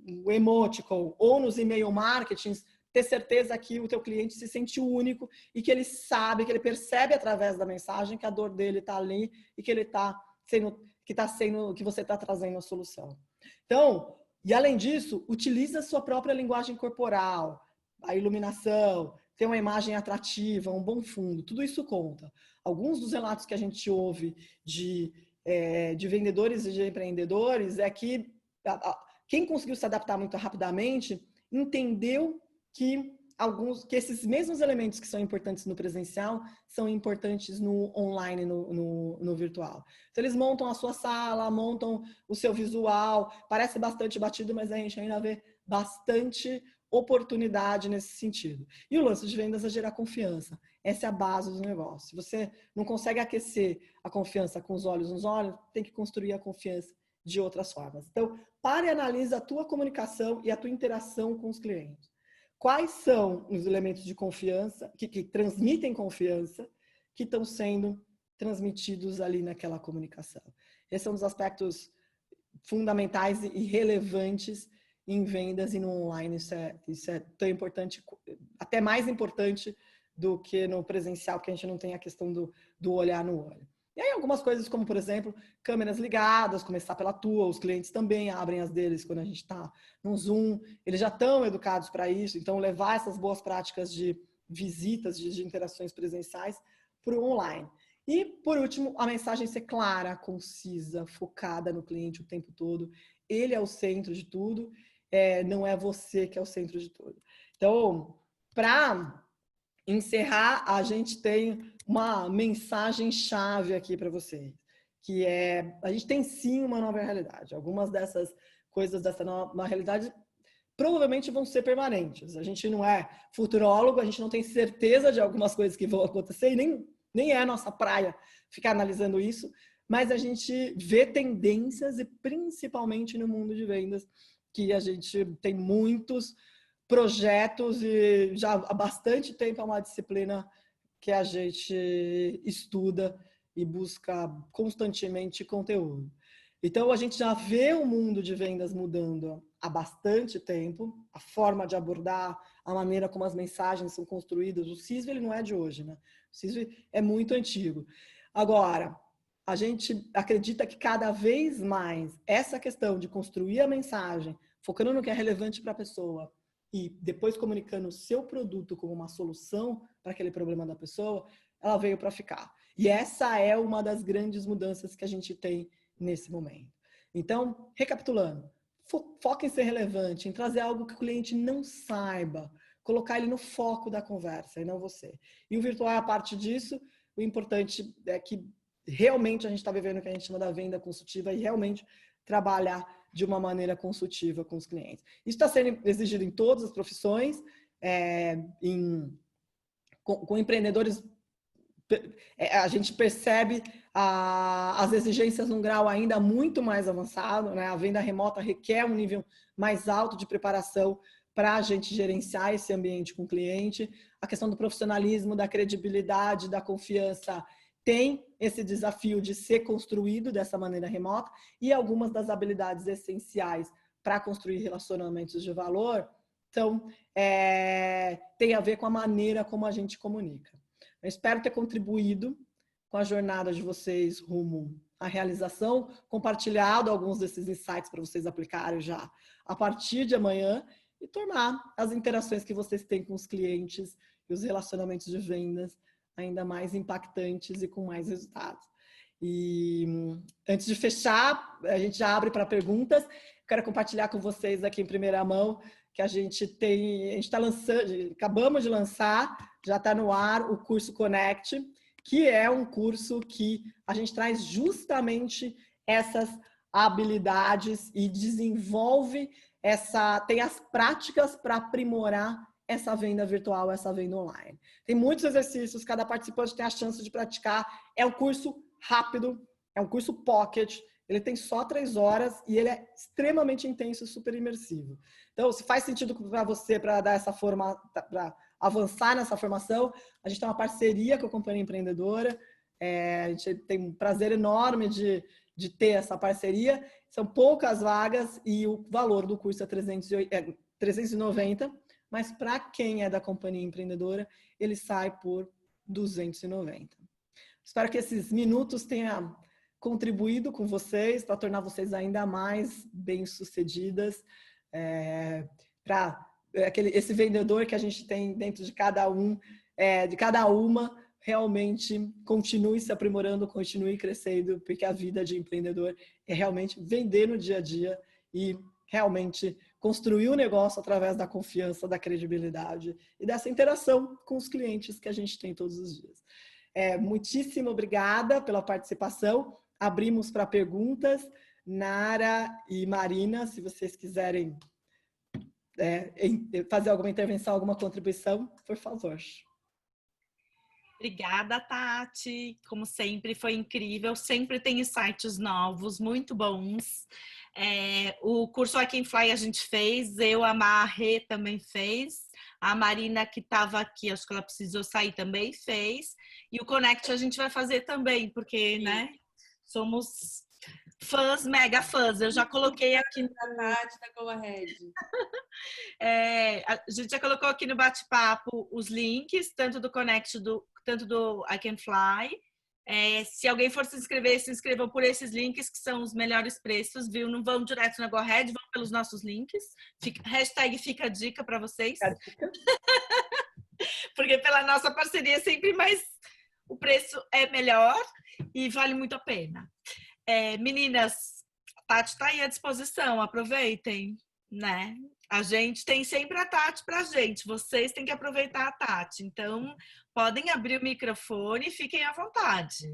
S3: o emoticon, ou nos e-mail marketings, ter certeza que o teu cliente se sente único e que ele sabe, que ele percebe através da mensagem que a dor dele está ali e que ele que você está trazendo a solução. Então, e além disso, utiliza a sua própria linguagem corporal, a iluminação, ter uma imagem atrativa, um bom fundo, tudo isso conta. Alguns dos relatos que a gente ouve de vendedores e de empreendedores é que quem conseguiu se adaptar muito rapidamente entendeu que esses mesmos elementos que são importantes no presencial são importantes no online, no virtual. Então, eles montam a sua sala, montam o seu visual, parece bastante batido, mas a gente ainda vê bastante oportunidade nesse sentido. E o lance de vendas é gerar confiança. Essa é a base do negócio. Se você não consegue aquecer a confiança com os olhos nos olhos, tem que construir a confiança de outras formas. Então, pare e analisa a tua comunicação e a tua interação com os clientes. Quais são os elementos de confiança, que transmitem confiança, que estão sendo transmitidos ali naquela comunicação? Esse é um dos aspectos fundamentais e relevantes em vendas e no online. Isso é tão importante, até mais importante do que no presencial, porque a gente não tem a questão do olhar no olho. E aí algumas coisas como, por exemplo, câmeras ligadas, começar pela tua, os clientes também abrem as deles quando a gente está no Zoom, eles já estão educados para isso, então levar essas boas práticas de visitas, de interações presenciais para o online. E, por último, a mensagem ser clara, concisa, focada no cliente o tempo todo. Ele é o centro de tudo, não é você que é o centro de tudo. Então, para encerrar, a gente tem uma mensagem-chave aqui para vocês, que a gente tem sim uma nova realidade. Algumas dessas coisas dessa nova realidade provavelmente vão ser permanentes. A gente não é futurólogo, a gente não tem certeza de algumas coisas que vão acontecer e nem é a nossa praia ficar analisando isso, mas a gente vê tendências e principalmente no mundo de vendas, que a gente tem muitos projetos e já há bastante tempo é uma disciplina que a gente estuda e busca constantemente conteúdo. Então, a gente já vê o mundo de vendas mudando há bastante tempo, a forma de abordar, a maneira como as mensagens são construídas. O CISV ele não é de hoje, né? O CISV é muito antigo. Agora, a gente acredita que cada vez mais essa questão de construir a mensagem, focando no que é relevante para a pessoa, e depois comunicando o seu produto como uma solução para aquele problema da pessoa, ela veio para ficar. E essa é uma das grandes mudanças que a gente tem nesse momento. Então, recapitulando, foca em ser relevante, em trazer algo que o cliente não saiba, colocar ele no foco da conversa e não você. E o virtual é a parte disso. O importante é que realmente a gente está vivendo o que a gente chama da venda consultiva e realmente trabalhar de uma maneira consultiva com os clientes. Isso está sendo exigido em todas as profissões, com empreendedores. A gente percebe as exigências num grau ainda muito mais avançado, né? A venda remota requer um nível mais alto de preparação para a gente gerenciar esse ambiente com o cliente. A questão do profissionalismo, da credibilidade, da confiança tem esse desafio de ser construído dessa maneira remota, e algumas das habilidades essenciais para construir relacionamentos de valor, então, tem a ver com a maneira como a gente comunica. Eu espero ter contribuído com a jornada de vocês rumo à realização, compartilhado alguns desses insights para vocês aplicarem já a partir de amanhã e tornar as interações que vocês têm com os clientes e os relacionamentos de vendas ainda mais impactantes e com mais resultados. E antes de fechar, a gente já abre para perguntas. Quero compartilhar com vocês aqui em primeira mão que a gente está lançando, acabamos de lançar, já está no ar o curso Connect, que é um curso que a gente traz justamente essas habilidades e desenvolve tem as práticas para aprimorar essa venda virtual, essa venda online. Tem muitos exercícios, cada participante tem a chance de praticar. É um curso rápido, é um curso pocket, ele tem só 3 horas e ele é extremamente intenso e super imersivo. Então, se faz sentido para você, para dar essa para avançar nessa formação, a gente tem uma parceria com a Companhia Empreendedora. A gente tem um prazer enorme de ter essa parceria. São poucas vagas e o valor do curso é 390, mas para quem é da Companhia Empreendedora, ele sai por 290. Espero que esses minutos tenham contribuído com vocês para tornar vocês ainda mais bem-sucedidas, para esse vendedor que a gente tem dentro de cada de cada uma, realmente continue se aprimorando, continue crescendo, porque a vida de empreendedor é realmente vender no dia a dia e realmente construir o negócio através da confiança, da credibilidade e dessa interação com os clientes que a gente tem todos os dias. Muitíssimo obrigada pela participação. Abrimos para perguntas. Nara e Marina, se vocês quiserem fazer alguma intervenção, alguma contribuição, por favor.
S1: Obrigada, Tati. Como sempre, foi incrível. Sempre tem insights novos, muito bons. O curso I Can Fly a gente fez, a Marrê também fez. A Marina, que estava aqui, acho que ela precisou sair, também fez. E o Connect a gente vai fazer também, porque, né, somos fãs, mega fãs. Eu já coloquei aqui no...
S2: Tati da Go Ahead.
S1: A gente já colocou aqui no bate-papo os links, tanto do Connect, tanto do I Can Fly. Se alguém for se inscrevam por esses links, que são os melhores preços, viu? Não vão direto na Go Ahead, vão pelos nossos links. Hashtag fica a dica para vocês. Porque pela nossa parceria sempre mais o preço é melhor e vale muito a pena. Meninas, a Tati está aí à disposição, aproveitem, né? A gente tem sempre a Tati pra gente, vocês têm que aproveitar a Tati. Então, podem abrir o microfone e fiquem à vontade.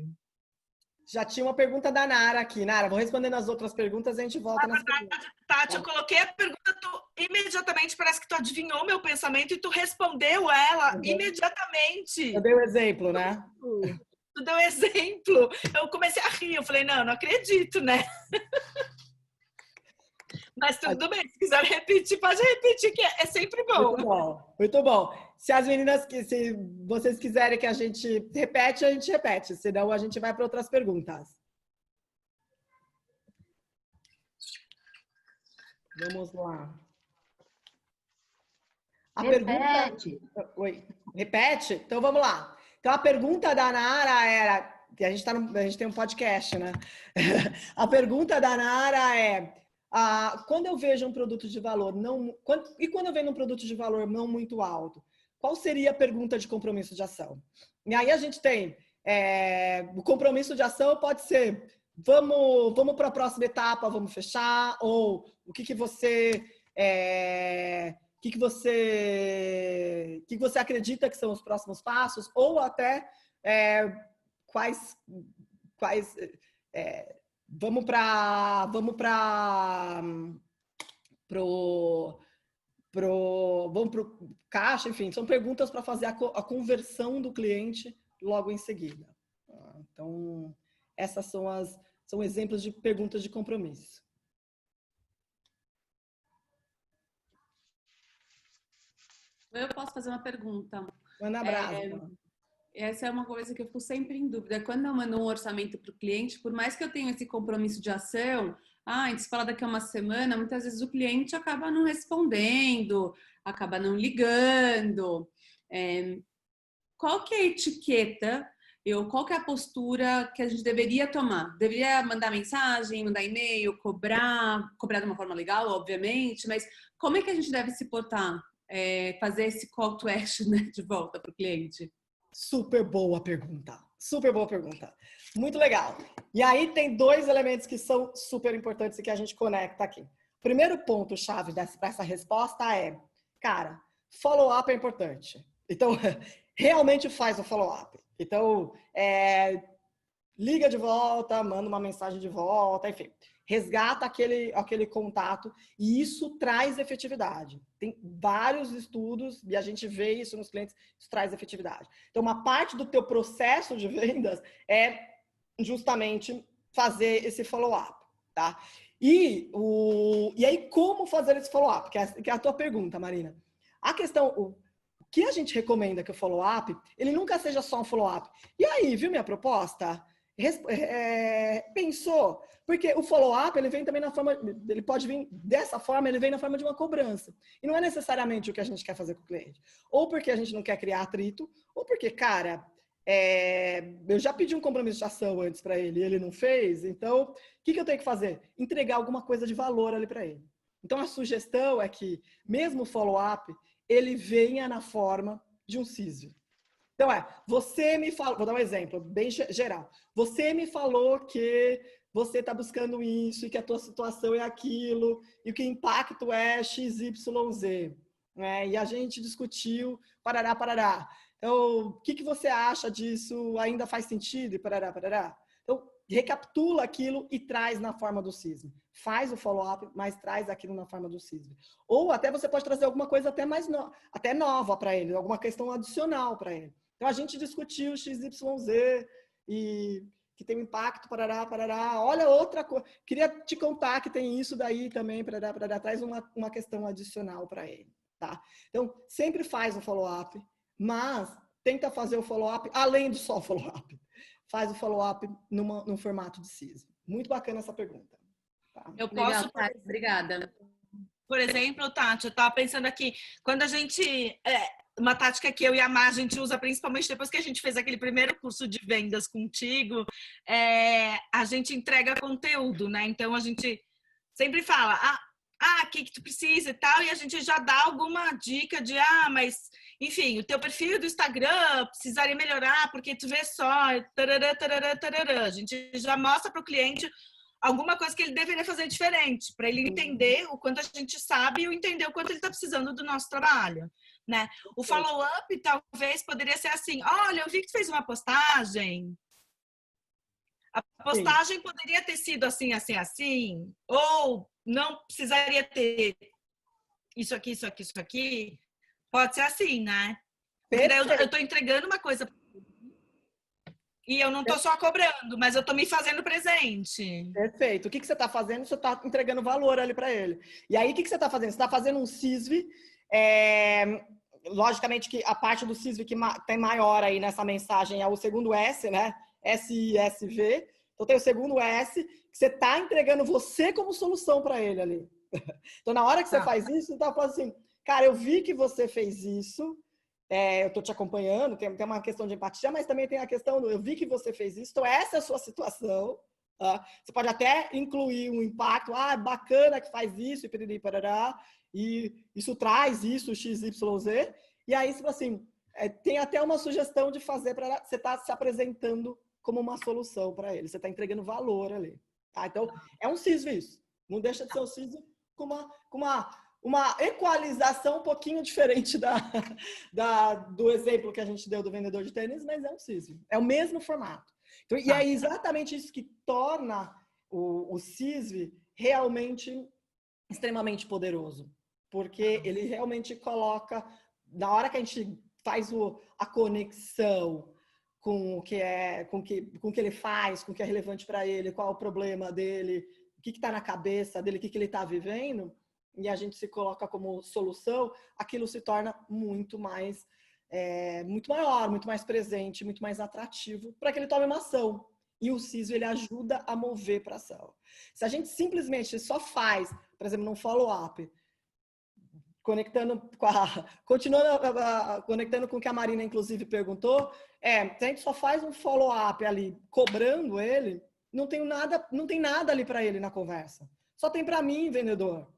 S3: Já tinha uma pergunta da Nara aqui. Nara, vou respondendo as outras perguntas e a gente volta nas perguntas.
S1: Tati, eu coloquei a pergunta, tu imediatamente parece que tu adivinhou meu pensamento e tu respondeu ela imediatamente.
S3: Eu dei o exemplo, né?
S1: Tu deu exemplo. Eu comecei a rir, eu falei, não acredito, né? Mas tudo bem, se quiser repetir, pode repetir, que é sempre bom.
S3: Muito bom, muito bom. Se as meninas, se vocês quiserem que a gente repete, a gente repete. Senão a gente vai para outras perguntas. Vamos lá.
S10: Repete.
S3: Pergunta... Oi, repete? Então vamos lá. Então a pergunta da Nara era, que a gente tem um podcast, né? A pergunta da Nara é: quando eu vejo um produto de valor quando eu vejo um produto de valor não muito alto, qual seria a pergunta de compromisso de ação? E aí a gente tem o compromisso de ação pode ser: vamos para a próxima etapa, vamos fechar, ou o que você acredita que são os próximos passos, ou até Vamos para caixa, enfim, são perguntas para fazer a conversão do cliente logo em seguida. Então, essas são exemplos de perguntas de compromisso.
S2: Eu posso fazer uma pergunta?
S3: Manda abraço.
S2: Essa é uma coisa que eu fico sempre em dúvida. Quando eu mando um orçamento para o cliente, por mais que eu tenha esse compromisso de ação, a gente fala daqui a uma semana, muitas vezes o cliente acaba não respondendo, acaba não ligando. Qual que é a etiqueta, qual que é a postura que a gente deveria tomar? Deveria mandar mensagem, mandar e-mail, cobrar de uma forma legal, obviamente, mas como é que a gente deve se portar? Fazer esse call to action, né, de volta para o cliente?
S3: Super boa pergunta. Super boa pergunta. Muito legal. E aí tem 2 elementos que são super importantes e que a gente conecta aqui. Primeiro ponto-chave para essa resposta é, cara, follow-up é importante. Então, realmente faz o follow-up. Então, liga de volta, manda uma mensagem de volta, enfim. Resgata aquele contato e isso traz efetividade. Tem vários estudos e a gente vê isso nos clientes, isso traz efetividade. Então, uma parte do teu processo de vendas é justamente fazer esse follow-up, tá? E aí, como fazer esse follow-up? Que é a tua pergunta, Marina. A questão, o que a gente recomenda que o follow-up, ele nunca seja só um follow-up. E aí, viu minha proposta? Pensou? Porque o follow-up, ele vem também na forma, ele pode vir dessa forma, ele vem na forma de uma cobrança. E não é necessariamente o que a gente quer fazer com o cliente. Ou porque a gente não quer criar atrito, ou porque, cara, eu já pedi um compromisso de ação antes para ele e ele não fez, então, o que eu tenho que fazer? Entregar alguma coisa de valor ali para ele. Então, a sugestão é que, mesmo o follow-up, ele venha na forma de um CISV. Então, você me falou, vou dar um exemplo bem geral. Você me falou que você está buscando isso e que a tua situação é aquilo e que o impacto é XYZ. Né? E a gente discutiu, parará, parará. Então, o que você acha disso? Ainda faz sentido? E parará, parará. Então, recapitula aquilo e traz na forma do CISV. Faz o follow-up, mas traz aquilo na forma do CISV. Ou até você pode trazer alguma coisa até nova para ele, alguma questão adicional para ele. Então, a gente discutiu XYZ e que tem um impacto, parará, parará. Olha outra coisa. Queria te contar que tem isso daí também, parará, parará. Traz uma questão adicional para ele, tá? Então, sempre faz o follow-up, mas tenta fazer o follow-up além do só follow-up. Faz o follow-up num formato de CISV. Muito bacana essa pergunta. Tá?
S2: Eu posso... Legal, Tati, obrigada.
S1: Por exemplo, Tati, eu estava pensando aqui, quando a gente... uma tática que eu e a Mar, a gente usa principalmente depois que a gente fez aquele primeiro curso de vendas contigo, a gente entrega conteúdo, né? Então, a gente sempre fala, o que tu precisa e tal, e a gente já dá alguma dica de, mas, enfim, o teu perfil do Instagram precisaria melhorar, porque tu vê só, tarará, tarará, tarará. A gente já mostra para o cliente alguma coisa que ele deveria fazer diferente, para ele entender o quanto a gente sabe e entender o quanto ele está precisando do nosso trabalho. Né? O follow-up talvez poderia ser assim, olha, eu vi que tu fez uma postagem, a postagem Sim. poderia ter sido assim, assim, assim, ou não precisaria ter isso aqui, isso aqui, isso aqui, pode ser assim, né? Porque daí eu tô entregando uma coisa e eu não tô só cobrando, mas eu tô me fazendo presente.
S3: Perfeito. O que você tá fazendo? Você tá entregando valor ali para ele. E aí, o que você tá fazendo? Você tá fazendo um CISV, logicamente que a parte do CISV que tem maior aí nessa mensagem é o segundo S, né? SISV. Então tem o segundo S, que você está entregando você como solução para ele ali. Então na hora que você faz isso, você está falando assim, cara, eu vi que você fez isso, eu estou te acompanhando, tem uma questão de empatia, mas também tem a questão do eu vi que você fez isso, então essa é a sua situação. Tá? Você pode até incluir um impacto, bacana que faz isso, e piriri, parará, e isso traz isso, XYZ, e aí, assim, tem até uma sugestão de fazer para você estar se apresentando como uma solução para ele, você está entregando valor ali. Tá? Então, é um CISV isso. Não deixa de ser um CISV com uma equalização um pouquinho diferente do exemplo que a gente deu do vendedor de tênis, mas é um CISV. É o mesmo formato. Então, e é exatamente isso que torna o CISV realmente extremamente poderoso, porque ele realmente coloca, na hora que a gente faz a conexão com o que ele faz, com o que é relevante para ele, qual é o problema dele, o que está na cabeça dele, o que ele está vivendo, e a gente se coloca como solução, aquilo se torna muito maior, muito mais presente, muito mais atrativo para que ele tome uma ação. E o CISV, ele ajuda a mover para ação. Se a gente simplesmente só faz, por exemplo, num follow-up, conectando com o que a Marina, inclusive, perguntou, se a gente só faz um follow-up ali, cobrando ele, não tem nada ali para ele na conversa. Só tem para mim, vendedor.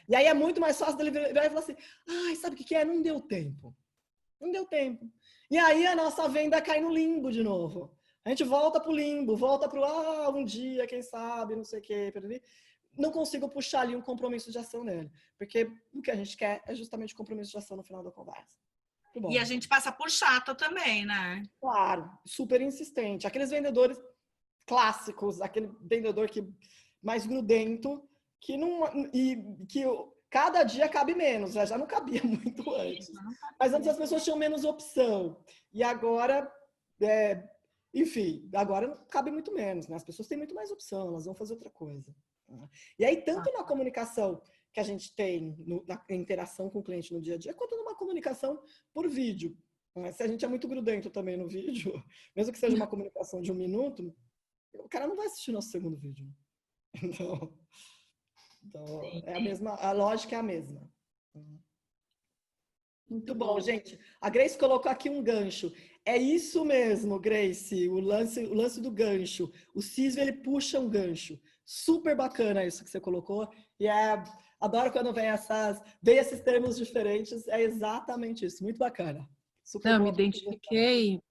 S3: E aí é muito mais fácil dele virar e falar assim, sabe o que é? Não deu tempo. Não deu tempo. E aí a nossa venda cai no limbo de novo. A gente volta pro limbo, volta pro um dia, quem sabe, não sei o quê. Não consigo puxar ali um compromisso de ação nele. Porque o que a gente quer é justamente o compromisso de ação no final da conversa.
S1: E a gente passa por chato também, né?
S3: Claro, super insistente. Aqueles vendedores clássicos, aquele vendedor mais grudento, que cada dia cabe menos, já não cabia muito antes. Mas antes as pessoas tinham menos opção. E agora, enfim, agora cabe muito menos, né? As pessoas têm muito mais opção, elas vão fazer outra coisa. E aí, tanto na comunicação que a gente tem, na interação com o cliente no dia a dia, quanto numa comunicação por vídeo. Se a gente é muito grudento também no vídeo, mesmo que seja uma comunicação de 1 minuto, o cara não vai assistir nosso segundo vídeo. Então é a mesma, a lógica é a mesma. Muito bom, gente. A Grace colocou aqui um gancho. É isso mesmo, Grace, o lance do gancho. O CISV, ele puxa um gancho. Super bacana isso que você colocou. E adoro quando vem esses termos diferentes. É exatamente isso. Muito bacana. Super
S10: Não,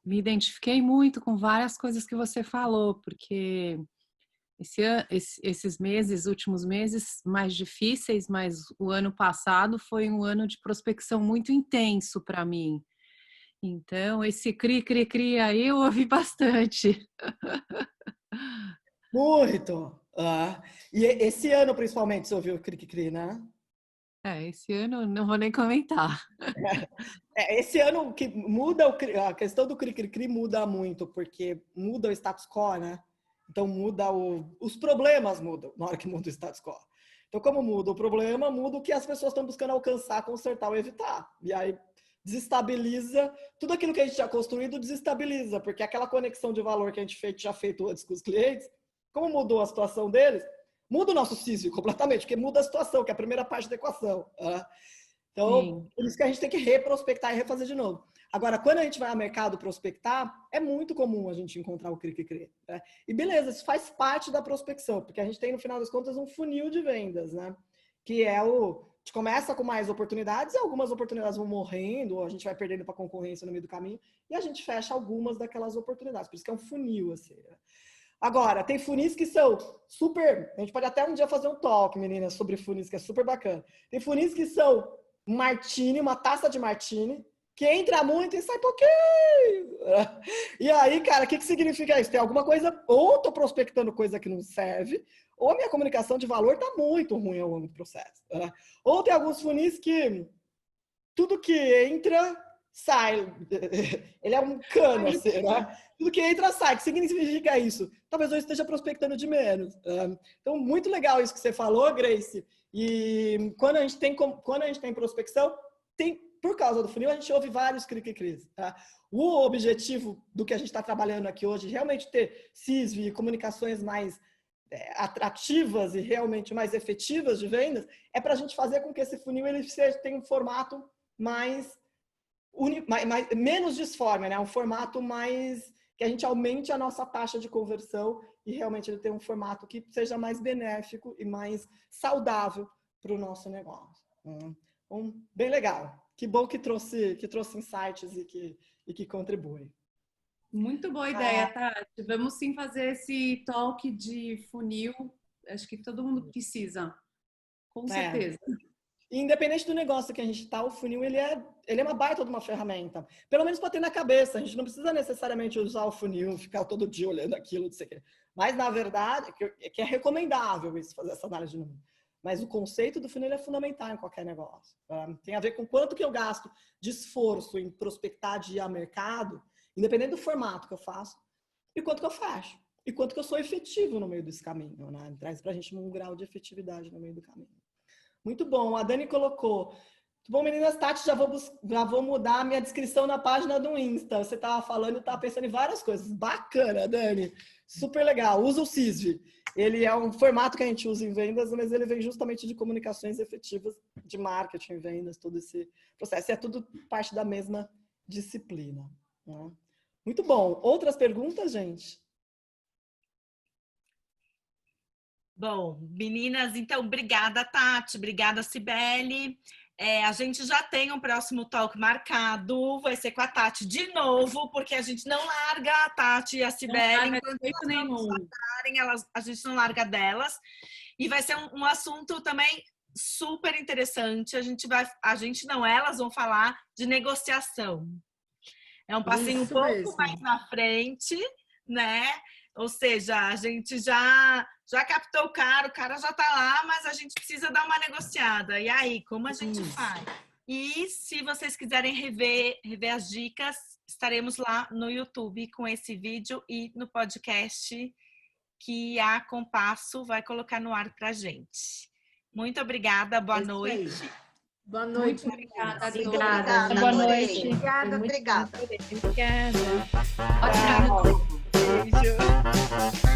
S10: me identifiquei muito com várias coisas que você falou, porque esses últimos meses mais difíceis, mas o ano passado foi um ano de prospecção muito intenso para mim. Então, esse cri aí eu ouvi bastante.
S3: Muito! E esse ano, principalmente, você ouviu o cri, né?
S10: Esse ano não vou nem comentar.
S3: Esse ano que muda a questão do cri muda muito, porque muda o status quo, né? Então muda os problemas mudam na hora que muda o status quo. Então, como muda o problema, muda o que as pessoas estão buscando alcançar, consertar ou evitar. E aí desestabiliza tudo aquilo que a gente tinha construído, desestabiliza, porque aquela conexão de valor que a gente já feito antes com os clientes, como mudou a situação deles, muda o nosso CISV completamente, porque muda a situação, que é a primeira parte da equação. Então, por isso que a gente tem que reprospectar e refazer de novo. Agora, quando a gente vai ao mercado prospectar, é muito comum a gente encontrar o cri. Né? E beleza, isso faz parte da prospecção, porque a gente tem, no final das contas, um funil de vendas, né? Que é a gente começa com mais oportunidades e algumas oportunidades vão morrendo, ou a gente vai perdendo para a concorrência no meio do caminho, e a gente fecha algumas daquelas oportunidades. Por isso que é um funil, assim. Né? Agora, tem funis que são super... A gente pode até um dia fazer um talk, meninas, sobre funis, que é super bacana. Tem funis que são martini, uma taça de martini, que entra muito e sai pouquinho. E aí, cara, o que significa isso? Tem alguma coisa, ou tô prospectando coisa que não serve, ou a minha comunicação de valor tá muito ruim ao longo do processo. Ou tem alguns funis que tudo que entra, sai. Ele é um cano, assim, né? Tudo que entra, sai. O que significa isso? Talvez eu esteja prospectando de menos. Então, muito legal isso que você falou, Grace. E quando a gente tem prospecção, por causa do funil, a gente ouve vários cri-cri-cris. Tá? O objetivo do que a gente está trabalhando aqui hoje, realmente ter CISV e comunicações mais atrativas e realmente mais efetivas de vendas, é para a gente fazer com que esse funil ele tenha um formato menos disforme, né? Um formato mais que a gente aumente a nossa taxa de conversão e realmente ele tenha um formato que seja mais benéfico e mais saudável para o nosso negócio. Bem legal. Que bom que trouxe insights e que contribui.
S2: Muito boa ideia, Tati. Vamos sim fazer esse talk de funil. Acho que todo mundo precisa. Com certeza.
S3: E independente do negócio que a gente tá, o funil, ele é uma baita de uma ferramenta. Pelo menos para ter na cabeça. A gente não precisa necessariamente usar o funil, ficar todo dia olhando aquilo, não sei o quê. Mas, na verdade, que é recomendável isso, fazer essa análise de número. Mas o conceito do funil é fundamental em qualquer negócio. Tem a ver com quanto que eu gasto de esforço em prospectar, de ir a mercado, independente do formato que eu faço, e quanto que eu fecho. E quanto que eu sou efetivo no meio desse caminho, né? Traz pra gente um grau de efetividade no meio do caminho. Muito bom. A Dani colocou. Muito bom, meninas. Tati, já vou mudar a minha descrição na página do Insta. Você estava falando e estava pensando em várias coisas. Bacana, Dani. Super legal. Usa o CISV. Ele é um formato que a gente usa em vendas, mas ele vem justamente de comunicações efetivas, de marketing, vendas, todo esse processo. E é tudo parte da mesma disciplina, né? Muito bom. Outras perguntas, gente?
S1: Bom, meninas, então, obrigada, Tati, obrigada, Cibele. A gente já tem um próximo talk marcado, vai ser com a Tati de novo, porque a gente não larga a Tati e a Cibele. Enquanto elas não largarem, a gente não larga delas. E vai ser um assunto também super interessante. Elas vão falar de negociação. É um passinho um pouco mais na frente, né? Ou seja, a gente já captou o cara já tá lá, mas a gente precisa dar uma negociada. E aí, como a gente faz? E se vocês quiserem rever as dicas, estaremos lá no YouTube com esse vídeo e no podcast que a Compasso vai colocar no ar pra gente. Muito obrigada, boa noite.
S7: Boa noite.
S2: Muito obrigada.
S7: Obrigada.
S8: Boa noite.
S11: Obrigada.
S8: Obrigada.
S7: Ótimo.
S1: Beijo.